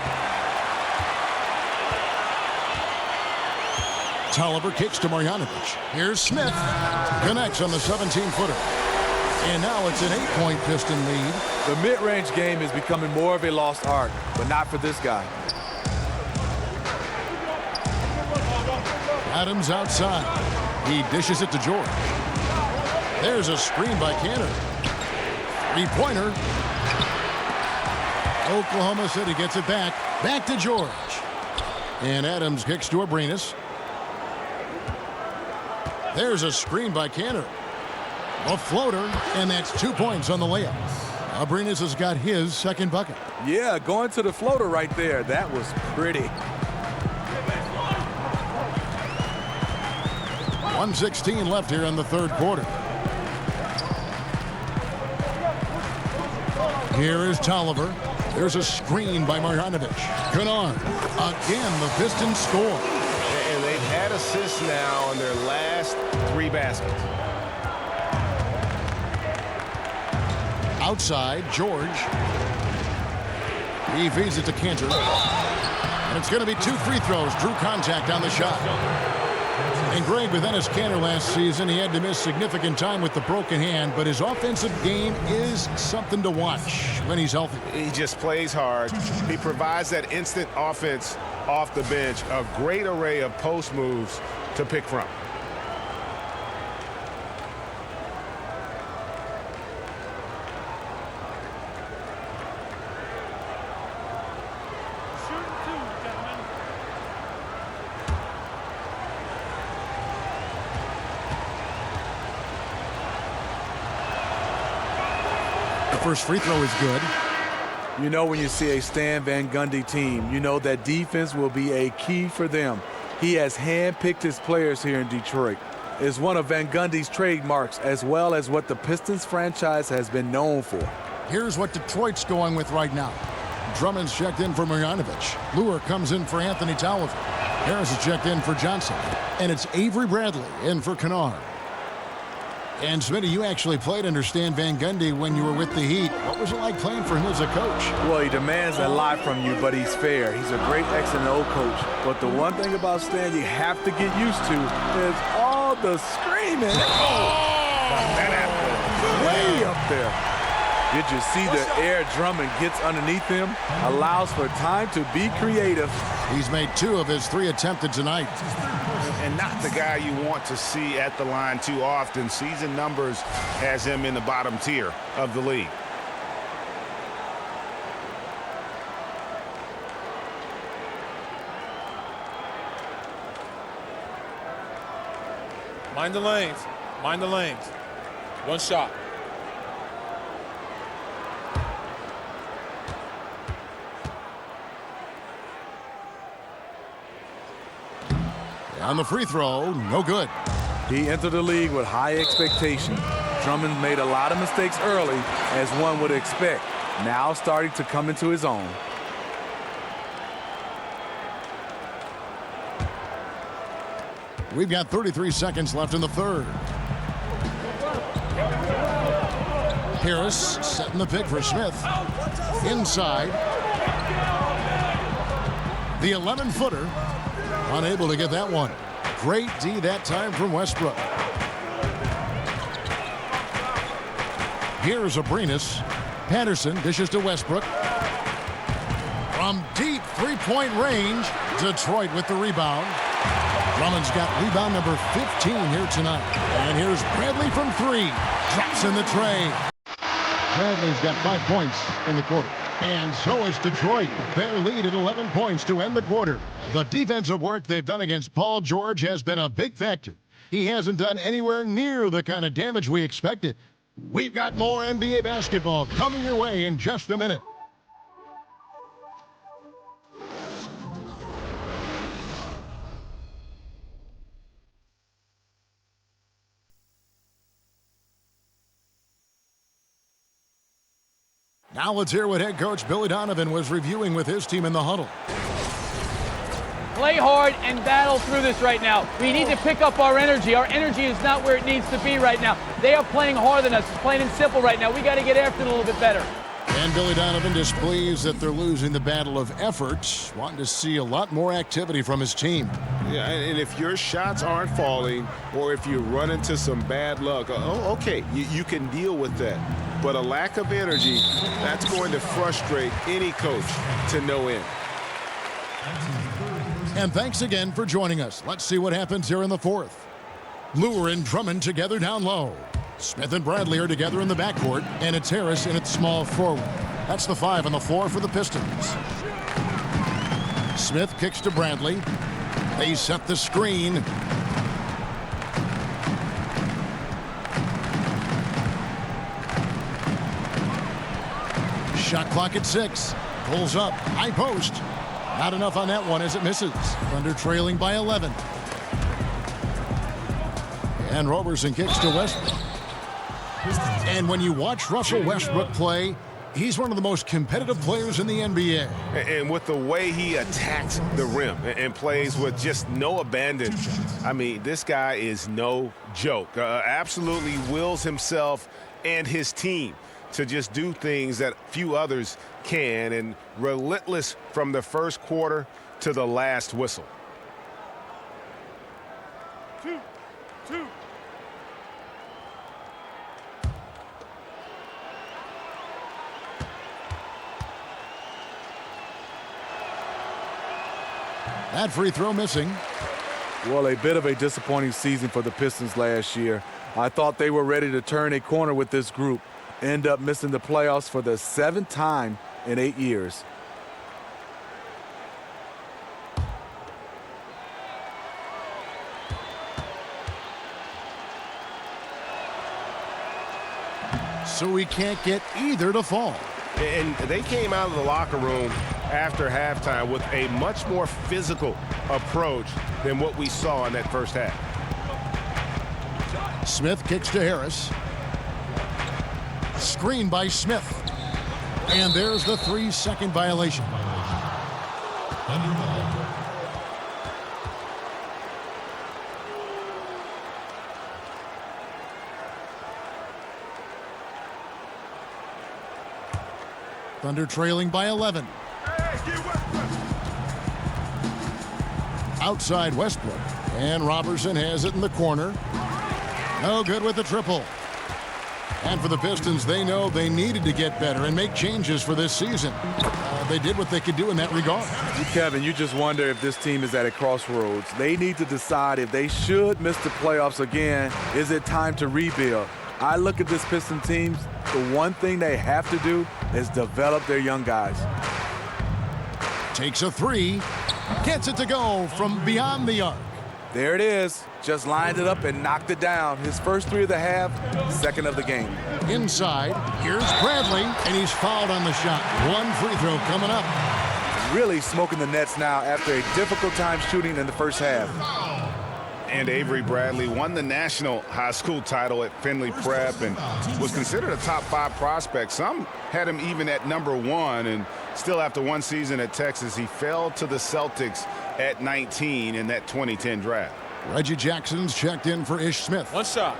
S6: Tolliver kicks to Marjanovic. Here's Smith. Connects on the 17-footer. And now it's an 8-point Piston lead.
S8: The mid-range game is becoming more of a lost art, but not for this guy.
S6: Adams outside. He dishes it to George. There's a screen by Kanter. Three-pointer. Oklahoma City gets it back. Back to George. And Adams kicks to Abrinas. There's a screen by Kanter. A floater, and that's 2 points on the layup. Abrinas has got his second bucket.
S8: Yeah, going to the floater right there. That was pretty.
S6: 1:16 left here in the third quarter. Here is Tolliver. There's a screen by Marjanovic. Kennard. Again, the Pistons score.
S10: And they've had assists now on their last 3 baskets.
S6: Outside, George. He feeds it to Cantor. And it's going to be 2 free throws. Drew contact on the shot. And Greg, with Enes Kanter last season, he had to miss significant time with the broken hand, but his offensive game is something to watch when he's healthy.
S10: He just plays hard. He provides that instant offense off the bench. A great array of post moves to pick from.
S6: First free throw is good.
S8: You know, when you see a Stan Van Gundy team, you know that defense will be a key for them. He has handpicked his players here in Detroit. It's one of Van Gundy's trademarks, as well as what the Pistons franchise has been known for.
S6: Here's what Detroit's going with right now. Drummond's checked in for Marjanovic. Luer comes in for Anthony Tolliver. Harris is checked in for Johnson. And it's Avery Bradley in for Kennard. And Smitty, you actually played under Stan Van Gundy when you were with the Heat. What was it like playing for him as a coach?
S8: Well, he demands a lot from you, but he's fair. He's a great X and O coach. But the one thing about Stan you have to get used to is all the screaming. Way up there. Did you see the air Drummond gets underneath him? Allows for time to be creative.
S6: He's made 2 of his 3 attempted tonight.
S10: And not the guy you want to see at the line too often. Season numbers has him in the bottom tier of the league.
S14: Mind the lanes. Mind the lanes. One shot.
S6: On the free throw, no good.
S8: He entered the league with high expectation. Drummond made a lot of mistakes early, as one would expect. Now starting to come into his own.
S6: We've got 33 seconds left in the third. Harris setting the pick for Smith. Inside. The 11-footer. Unable to get that one. Great D that time from Westbrook. Here's Abrinas. Patterson dishes to Westbrook. From deep three-point range, Detroit with the rebound. Drummond's got rebound number 15 here tonight. And here's Bradley from 3. Drops in the tray. Bradley's got 5 points in the quarter. And so is Detroit. Their lead at 11 points to end the quarter. The defensive work they've done against Paul George has been a big factor. He hasn't done anywhere near the kind of damage we expected. We've got more NBA basketball coming your way in just a minute. Now let's hear what head coach Billy Donovan was reviewing with his team in the huddle.
S15: Play hard and battle through this right now. We need to pick up our energy. Our energy is not where it needs to be right now. They are playing harder than us. It's plain and simple right now. We got to get after it a little bit better.
S6: And Billy Donovan displeased that they're losing the battle of effort, wanting to see a lot more activity from his team.
S10: Yeah, and if your shots aren't falling or if you run into some bad luck, okay, you can deal with that. But a lack of energy, that's going to frustrate any coach to no end.
S6: And thanks again for joining us. Let's see what happens here in the fourth. Luer and Drummond together down low. Smith and Bradley are together in the backcourt, and it's Harris in its small forward. That's the 5 on the floor for the Pistons. Smith kicks to Bradley. They set the screen. Shot clock at 6. Pulls up. High post. Not enough on that one as it misses. Thunder trailing by 11. And Roberson kicks to Westbrook. And when you watch Russell Westbrook play, he's one of the most competitive players in the NBA.
S10: And with the way he attacks the rim and plays with just no abandon, I mean, this guy is no joke. Absolutely wills himself and his team to just do things that few others can, and relentless from the first quarter to the last whistle.
S3: Two.
S6: That free throw missing.
S8: Well, a bit of a disappointing season for the Pistons last year. I thought they were ready to turn a corner with this group. End up missing the playoffs for the 7th time in 8 years.
S6: So we can't get either to fall.
S10: And they came out of the locker room after halftime with a much more physical approach than what we saw in that first half.
S6: Smith kicks to Harris. Screen by Smith. And there's the 3-second violation. Thunder trailing by 11. Outside Westbrook. And Roberson has it in the corner. No good with the triple. And for the Pistons, they know they needed to get better and make changes for this season. They did what they could do in that regard.
S8: Kevin, you just wonder if this team is at a crossroads. They need to decide if they should miss the playoffs again. Is it time to rebuild? I look at this Piston team, the one thing they have to do is develop their young guys.
S6: Takes a three. Gets it to go from beyond the arc.
S8: There it is. Just lined it up and knocked it down. His first 3 of the half, 2nd of the game.
S6: Inside, here's Bradley, and he's fouled on the shot. 1 free throw coming up.
S8: Really smoking the nets now after a difficult time shooting in the first half.
S9: And Avery Bradley won the national high school title at Findlay Prep and was considered a top 5 prospect. Some had him even at number 1, and still after 1 season at Texas, he fell to the Celtics at 19 in that 2010 draft.
S6: Reggie Jackson's checked in for Ish Smith.
S14: 1 shot.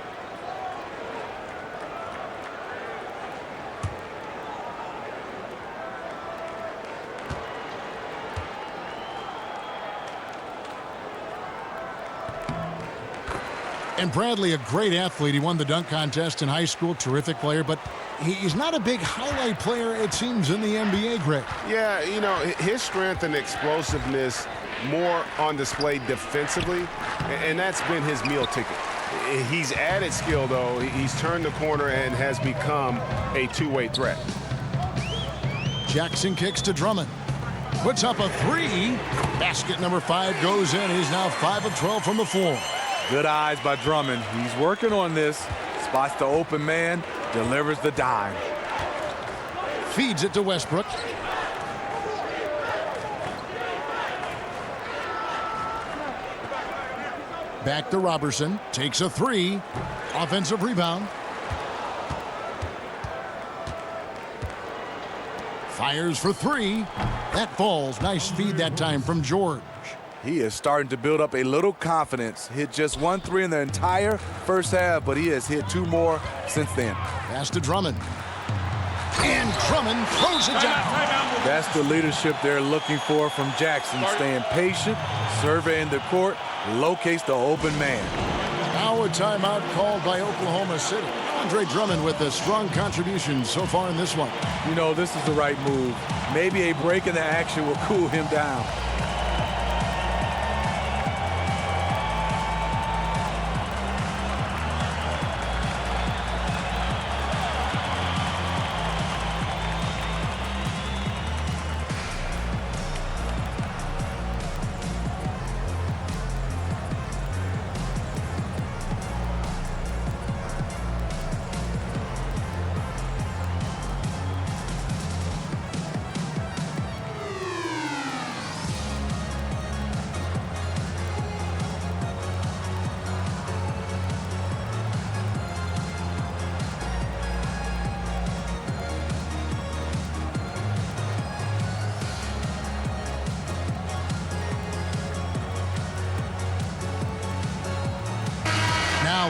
S6: And Bradley, a great athlete. He won the dunk contest in high school. Terrific player, but he's not a big highlight player, it seems, in the NBA, Greg.
S10: Yeah, you know, his strength and explosiveness more on display defensively, and that's been his meal ticket. He's added skill, though. He's turned the corner and has become a two-way threat.
S6: Jackson kicks to Drummond. Puts up a 3. Basket number 5 goes in. He's now 5 of 12 from the floor.
S8: Good eyes by Drummond. He's working on this. Spots the open man, delivers the dime.
S6: Feeds it to Westbrook. Back to Roberson. Takes a 3. Offensive rebound. Fires for 3. That falls. Nice feed that time from George.
S8: He is starting to build up a little confidence. Hit just 1 3 in the entire first half, but he has hit 2 more since then.
S6: Pass to Drummond. And Drummond throws it down.
S8: That's the leadership they're looking for from Jackson. Staying patient, surveying the court, locates the open man.
S6: Now a timeout called by Oklahoma City. Andre Drummond with a strong contribution so far in this one.
S8: You know, this is the right move. Maybe a break in the action will cool him down.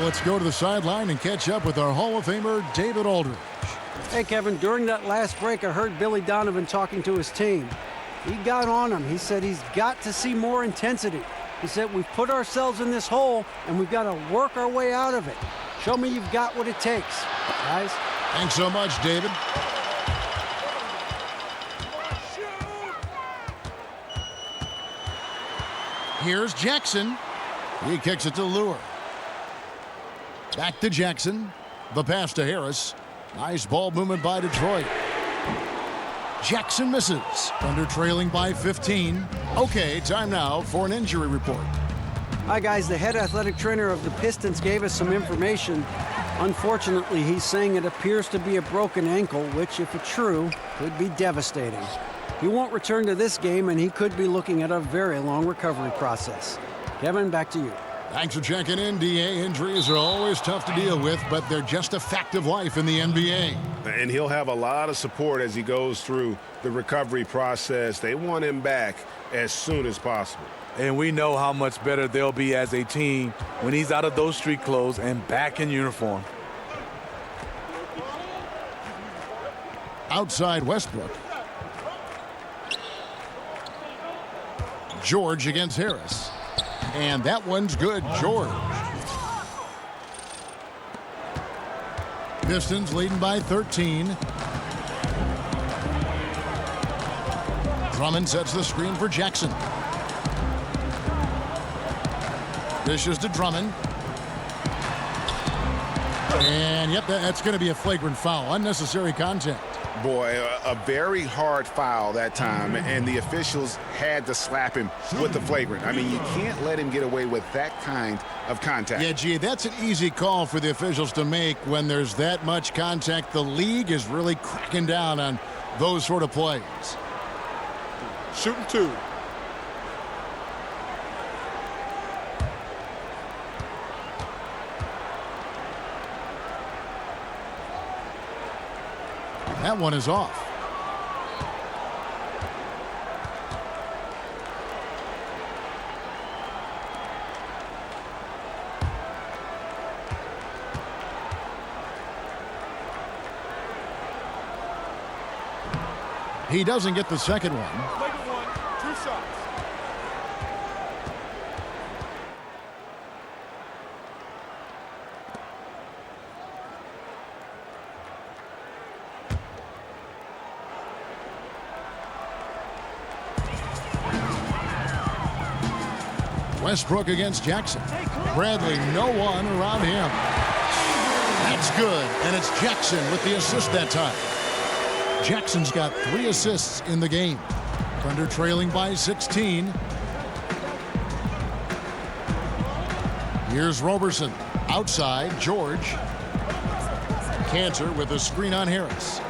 S6: let's go to the sideline and catch up with our Hall of Famer, David Aldridge.
S7: Hey, Kevin, during that last break, I heard Billy Donovan talking to his team. He got on him. He said he's got to see more intensity. He said we've put ourselves in this hole, and we've got to work our way out of it. Show me you've got what it takes, guys.
S6: Thanks so much, David. Here's Jackson. He kicks it to Lure. Back to Jackson. The pass to Harris. Nice ball movement by Detroit. Jackson misses. Thunder trailing by 15. Okay, time now for an injury report.
S7: Hi, guys. The head athletic trainer of the Pistons gave us some information. Unfortunately, he's saying it appears to be a broken ankle, which, if it's true, could be devastating. He won't return to this game, and he could be looking at a very long recovery process. Kevin, back to you.
S6: Thanks for checking in, DA. Injuries are always tough to deal with, but they're just a fact of life in the NBA.
S10: And he'll have a lot of support as he goes through the recovery process. They want him back as soon as possible.
S8: And we know how much better they'll be as a team when he's out of those street clothes and back in uniform.
S6: Outside Westbrook. George against Harris. And that one's good, George. Pistons leading by 13. Drummond sets the screen for Jackson. Dishes to Drummond. And, yep, that's going to be a flagrant foul. Unnecessary contact.
S9: Boy, a very hard foul that time, and the officials had to slap him with the flagrant. I mean, you can't let him get away with that kind of contact.
S6: Yeah, gee, that's an easy call for the officials to make when there's that much contact. The league is really cracking down on those sort of plays.
S14: Shooting two.
S6: That one is off. He doesn't get the second one.
S14: Two shots.
S6: Westbrook against Jackson. Bradley, no one around him. That's good, and it's Jackson with the assist that time. Jackson's got 3 assists in the game. Thunder trailing by 16. Here's Roberson. Outside, George. Cantor with a screen on Harris.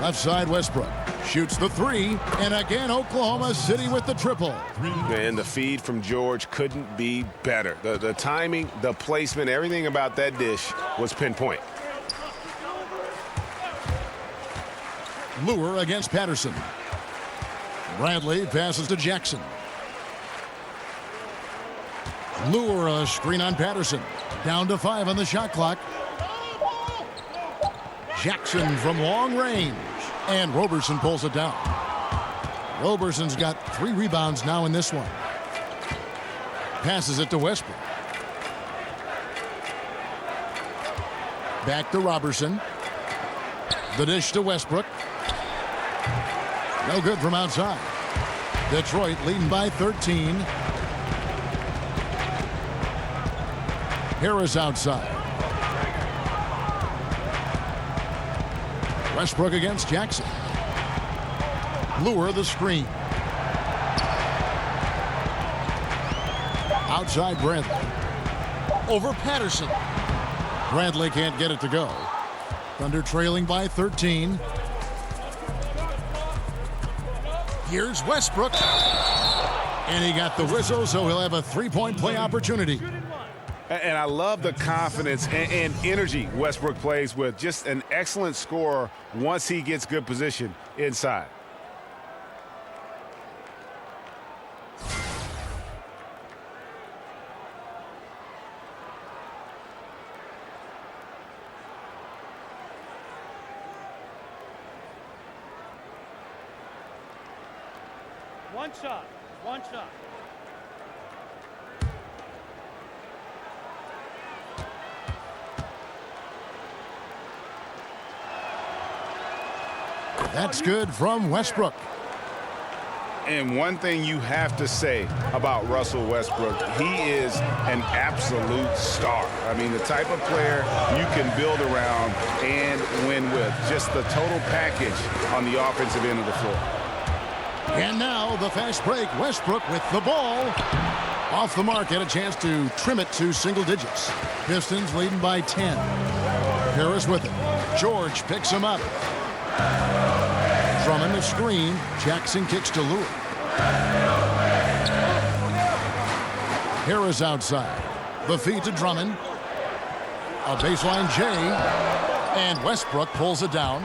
S6: Left side, Westbrook. Shoots the 3, and again Oklahoma City with the triple.
S10: And the feed from George couldn't be better. The timing, the placement, everything about that dish was pinpoint.
S6: Lure against Patterson. Bradley passes to Jackson. Lure, a screen on Patterson. Down to 5 on the shot clock. Jackson from long range. And Roberson pulls it down. Roberson's got 3 rebounds now in this one. Passes it to Westbrook. Back to Roberson. The dish to Westbrook. No good from outside. Detroit leading by 13. Harris outside. Westbrook against Jackson. Lure the screen. Outside Bradley. Over Patterson. Bradley can't get it to go. Thunder trailing by 13. Here's Westbrook. And he got the whistle, so he'll have a 3-point play opportunity.
S10: And I love the confidence and energy Westbrook plays with. Just an excellent scorer once he gets good position inside.
S15: One shot. One shot.
S6: That's good from Westbrook.
S9: And one thing you have to say about Russell Westbrook, he is an absolute star. I mean, the type of player you can build around and win with. Just the total package on the offensive end of the floor.
S6: And now the fast break. Westbrook with the ball. Off the mark, had a chance to trim it to single digits. Pistons leading by 10. Harris with it. George picks him up. Drummond the screen. Jackson kicks to Lewis. Harris outside. The feed to Drummond. A baseline J. And Westbrook pulls it down.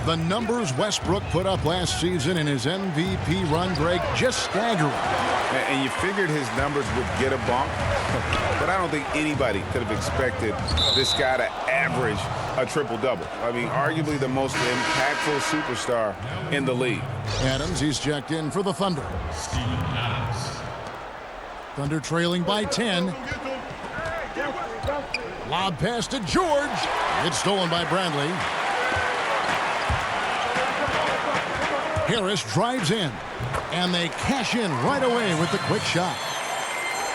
S6: The numbers Westbrook put up last season in his MVP run, Greg, just staggering.
S9: And you figured his numbers would get a bump, but I don't think anybody could have expected this guy to average a triple-double. I mean, arguably the most impactful superstar in the league.
S6: Adams, he's checked in for the Thunder. Thunder trailing by 10. Lob pass to George. It's stolen by Bradley. Harris drives in, and they cash in right away with the quick shot.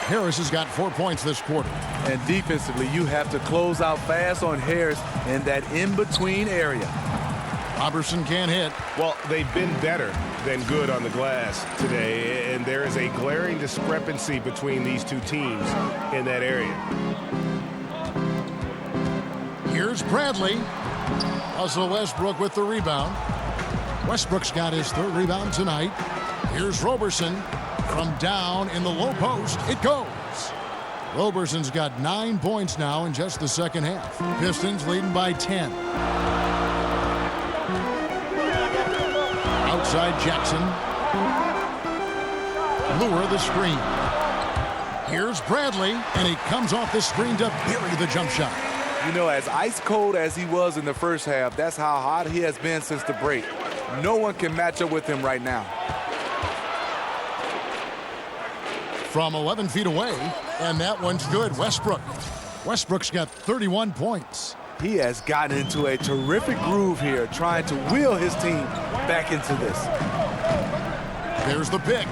S6: Harris has got 4 points this quarter.
S8: And defensively, you have to close out fast on Harris in that in-between area.
S6: Robertson can't hit.
S10: Well, they've been better than good on the glass today, and there is a glaring discrepancy between these two teams in that area.
S6: Here's Bradley. Russell Westbrook with the rebound. Westbrook's got his third rebound tonight. Here's Roberson from down in the low post. It goes. Roberson's got 9 points now in just the second half. Pistons leading by 10. Outside Jackson. Lure the screen. Here's Bradley, and he comes off the screen to bury the jump shot.
S8: You know, as ice cold as he was in the first half, that's how hot he has been since the break. No one can match up with him right now.
S6: From 11 feet away, and that one's good. Westbrook's got 31 points.
S8: He has gotten into a terrific groove here, trying to wheel his team back into this.
S6: There's the pick.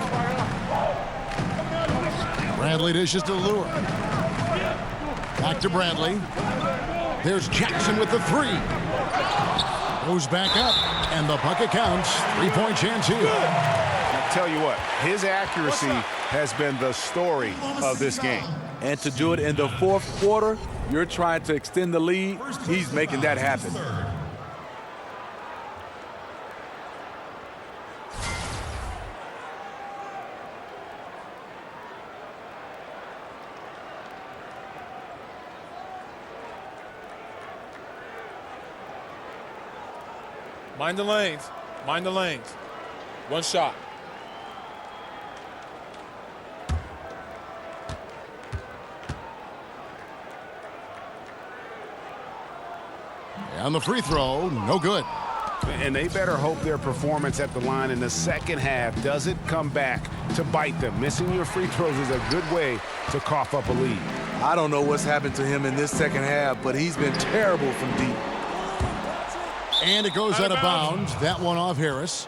S6: Bradley dishes to Lure. Back to Bradley. There's Jackson with the three. Goes back up, and the bucket counts. 3-point chance here.
S10: I'll tell you what, his accuracy has been the story of this game.
S8: And to do it in the fourth quarter, you're trying to extend the lead. He's making that happen.
S14: Mind the lanes. Mind the lanes. One shot.
S6: And the free throw, no good.
S10: And they better hope their performance at the line in the second half doesn't come back to bite them. Missing your free throws is a good way to cough up a lead.
S8: I don't know what's happened to him in this second half, but he's been terrible from deep.
S6: And it goes out of bounds. That one off Harris.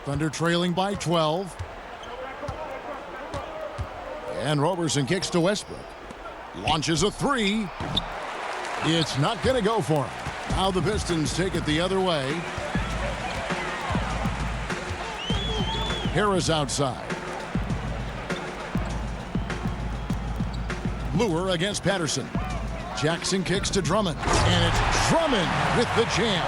S6: Thunder trailing by 12. And Roberson kicks to Westbrook. Launches a three. It's not going to go for him. Now the Pistons take it the other way. Harris outside. Lure against Patterson. Jackson kicks to Drummond. And it's Drummond with the jam.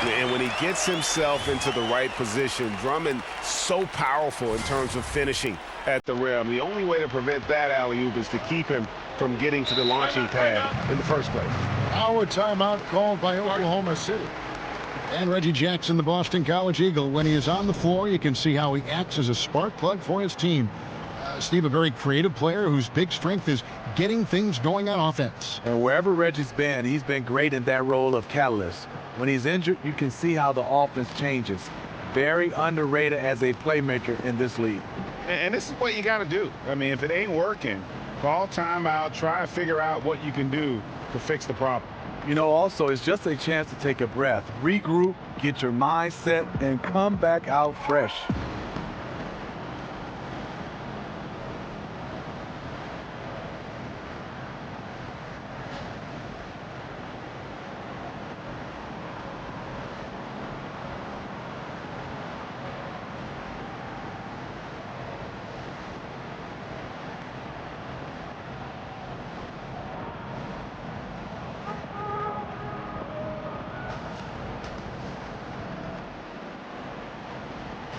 S10: And when he gets himself into the right position, Drummond so powerful in terms of finishing at the rim. The only way to prevent that alley-oop is to keep him from getting to the launching pad in the first place.
S6: Now a timeout called by Oklahoma City. And Reggie Jackson, the Boston College Eagle, when he is on the floor, you can see how he acts as a spark plug for his team. Steve, a very creative player whose big strength is getting things going on offense.
S8: And wherever Reggie's been, he's been great in that role of catalyst. When he's injured, you can see how the offense changes. Very underrated as a playmaker in this league.
S9: And this is what you got to do. I mean, if it ain't working, call timeout, try to figure out what you can do to fix the problem.
S8: You know, also, it's just a chance to take a breath, regroup, get your mind set, and come back out fresh.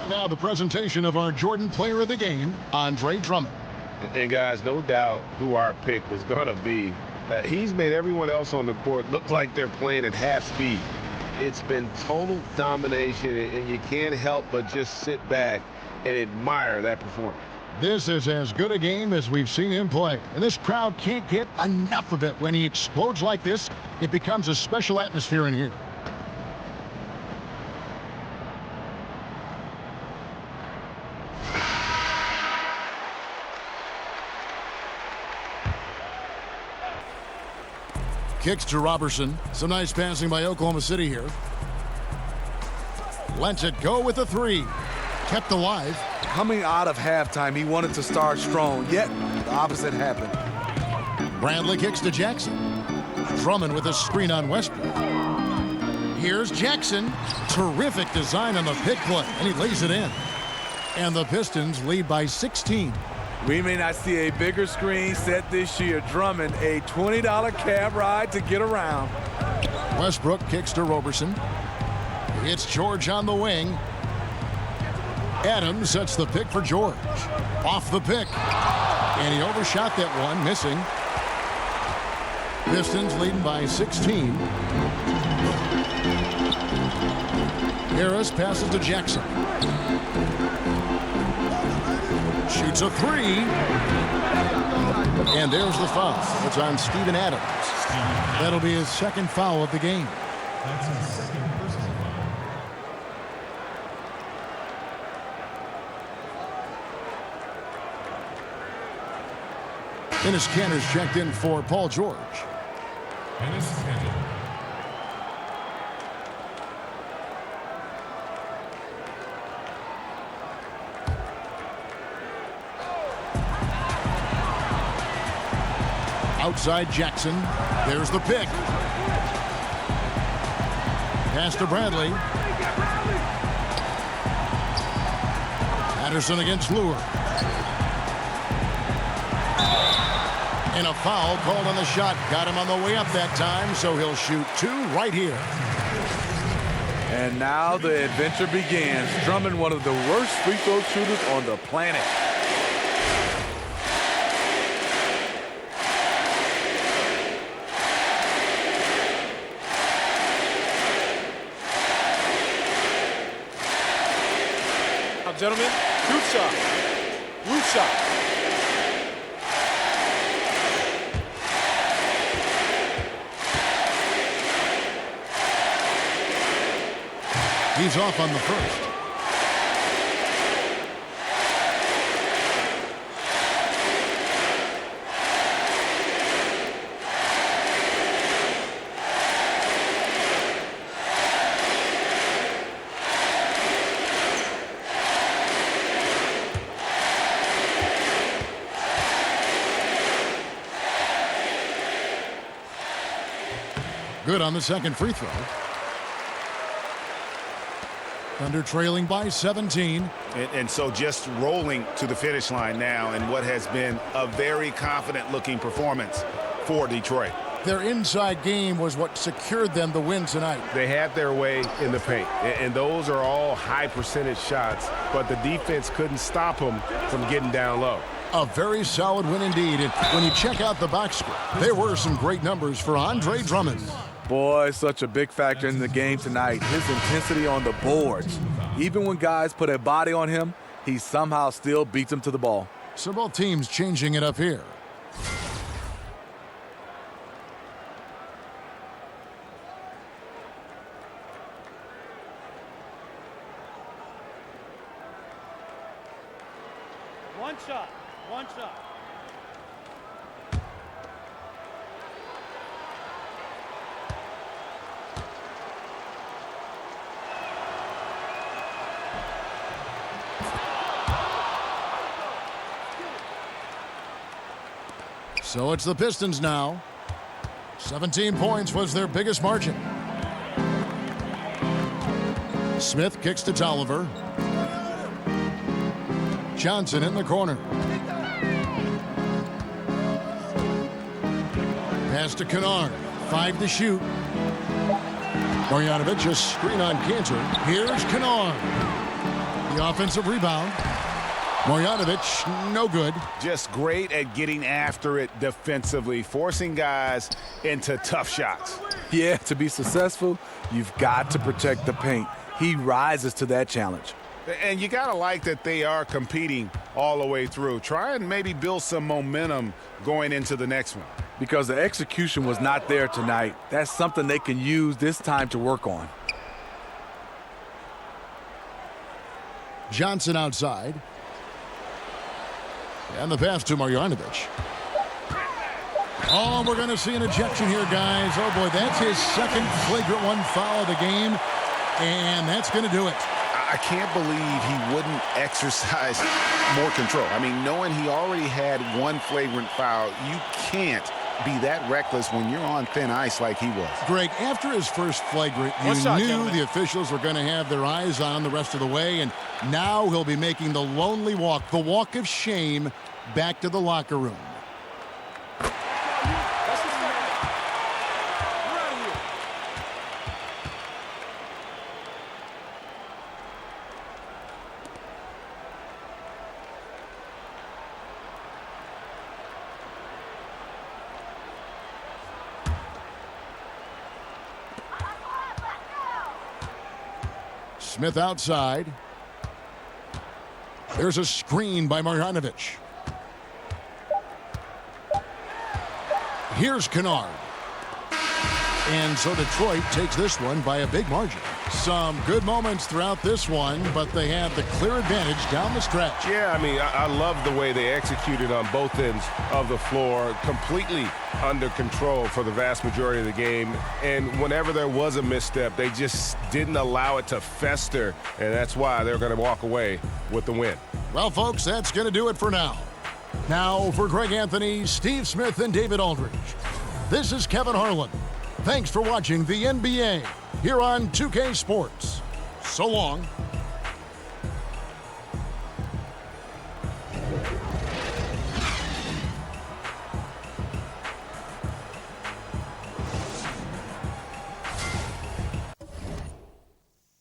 S6: Now the presentation of our Jordan Player of the Game, Andre Drummond.
S10: And guys, no doubt who our pick was going to be. He's made everyone else on the court look like they're playing at half speed. It's been total domination, and you can't help but just sit back and admire that performance.
S6: This is as good a game as we've seen him play. And this crowd can't get enough of it. When he explodes like this, it becomes a special atmosphere in here. Kicks to Robertson. Some nice passing by Oklahoma City here. Lets it go with a three. Kept alive.
S8: Coming out of halftime, he wanted to start strong, yet the opposite happened.
S6: Bradley kicks to Jackson. Drummond with a screen on Westbrook. Here's Jackson. Terrific design on the pick play, and he lays it in. And the Pistons lead by 16.
S8: We may not see a bigger screen set this year. Drummond, a $20 cab ride to get around.
S6: Westbrook kicks to Robertson. It's George on the wing. Adams sets the pick for George. Off the pick. And he overshot that one, missing. Pistons leading by 16. Harris passes to Jackson. Shoots a three. And there's the foul. It's on Steven Adams. That'll be his second foul of the game.
S16: That's his second personal foul.
S6: Dennis Cantor's checked in for Paul George.
S16: Dennis Cantor.
S6: Outside Jackson. There's the pick. Pass to Bradley. Patterson against Lure. And a foul called on the shot. Got him on the way up that time, so he'll shoot two right here.
S8: And now the adventure begins. Drummond, one of the worst free throw shooters on the planet.
S14: Gentlemen, shoot shot. Root shot.
S6: He's off on the first. Good on the second free throw. Thunder trailing by 17.
S9: And so just rolling to the finish line now in what has been a very confident-looking performance for Detroit.
S6: Their inside game was what secured them the win tonight.
S10: They had their way in the paint, and those are all high-percentage shots, but the defense couldn't stop them from getting down low.
S6: A very solid win indeed. And when you check out the box score, there were some great numbers for Andre Drummond.
S8: Boy, such a big factor in the game tonight. His intensity on the boards. Even when guys put a body on him, he somehow still beats them to the ball.
S6: So both teams changing it up here.
S15: One shot. One shot.
S6: So it's the Pistons now. 17 points was their biggest margin. Smith kicks to Tolliver. Johnson in the corner. Pass to Kennard. 5 to shoot. Marjanovic, a screen on Cantor. Here's Kennard. The offensive rebound. Marjanovic, no good.
S10: Just great at getting after it defensively, forcing guys into tough shots.
S8: Yeah, to be successful, you've got to protect the paint. He rises to that challenge.
S10: And you got to like that they are competing all the way through. Try and maybe build some momentum going into the next one.
S8: Because the execution was not there tonight. That's something they can use this time to work on.
S6: Johnson outside. And the pass to Marjanovic. Oh, we're going to see an ejection here, guys. Oh, boy, that's his second flagrant one foul of the game. And that's going to do it.
S9: I can't believe he wouldn't exercise more control. I mean, knowing he already had one flagrant foul, you can't be that reckless when you're on thin ice like he was.
S6: Greg, after his first flagrant, you knew the officials were going to have their eyes on the rest of the way, and now he'll be making the lonely walk, the walk of shame, back to the locker room. Smith outside. There's a screen by Marjanovic. Here's Kennard. And so Detroit takes this one by a big margin. Some good moments throughout this one, but they have the clear advantage down the stretch.
S10: Yeah, I mean, I love the way they executed on both ends of the floor, completely under control for the vast majority of the game. And whenever there was a misstep, they just didn't allow it to fester, and that's why they're going to walk away with the win.
S6: Well, folks, that's going to do it for now. Now, for Greg Anthony, Steve Smith, and David Aldridge, this is Kevin Harlan. Thanks for watching the NBA here on 2K Sports. So long.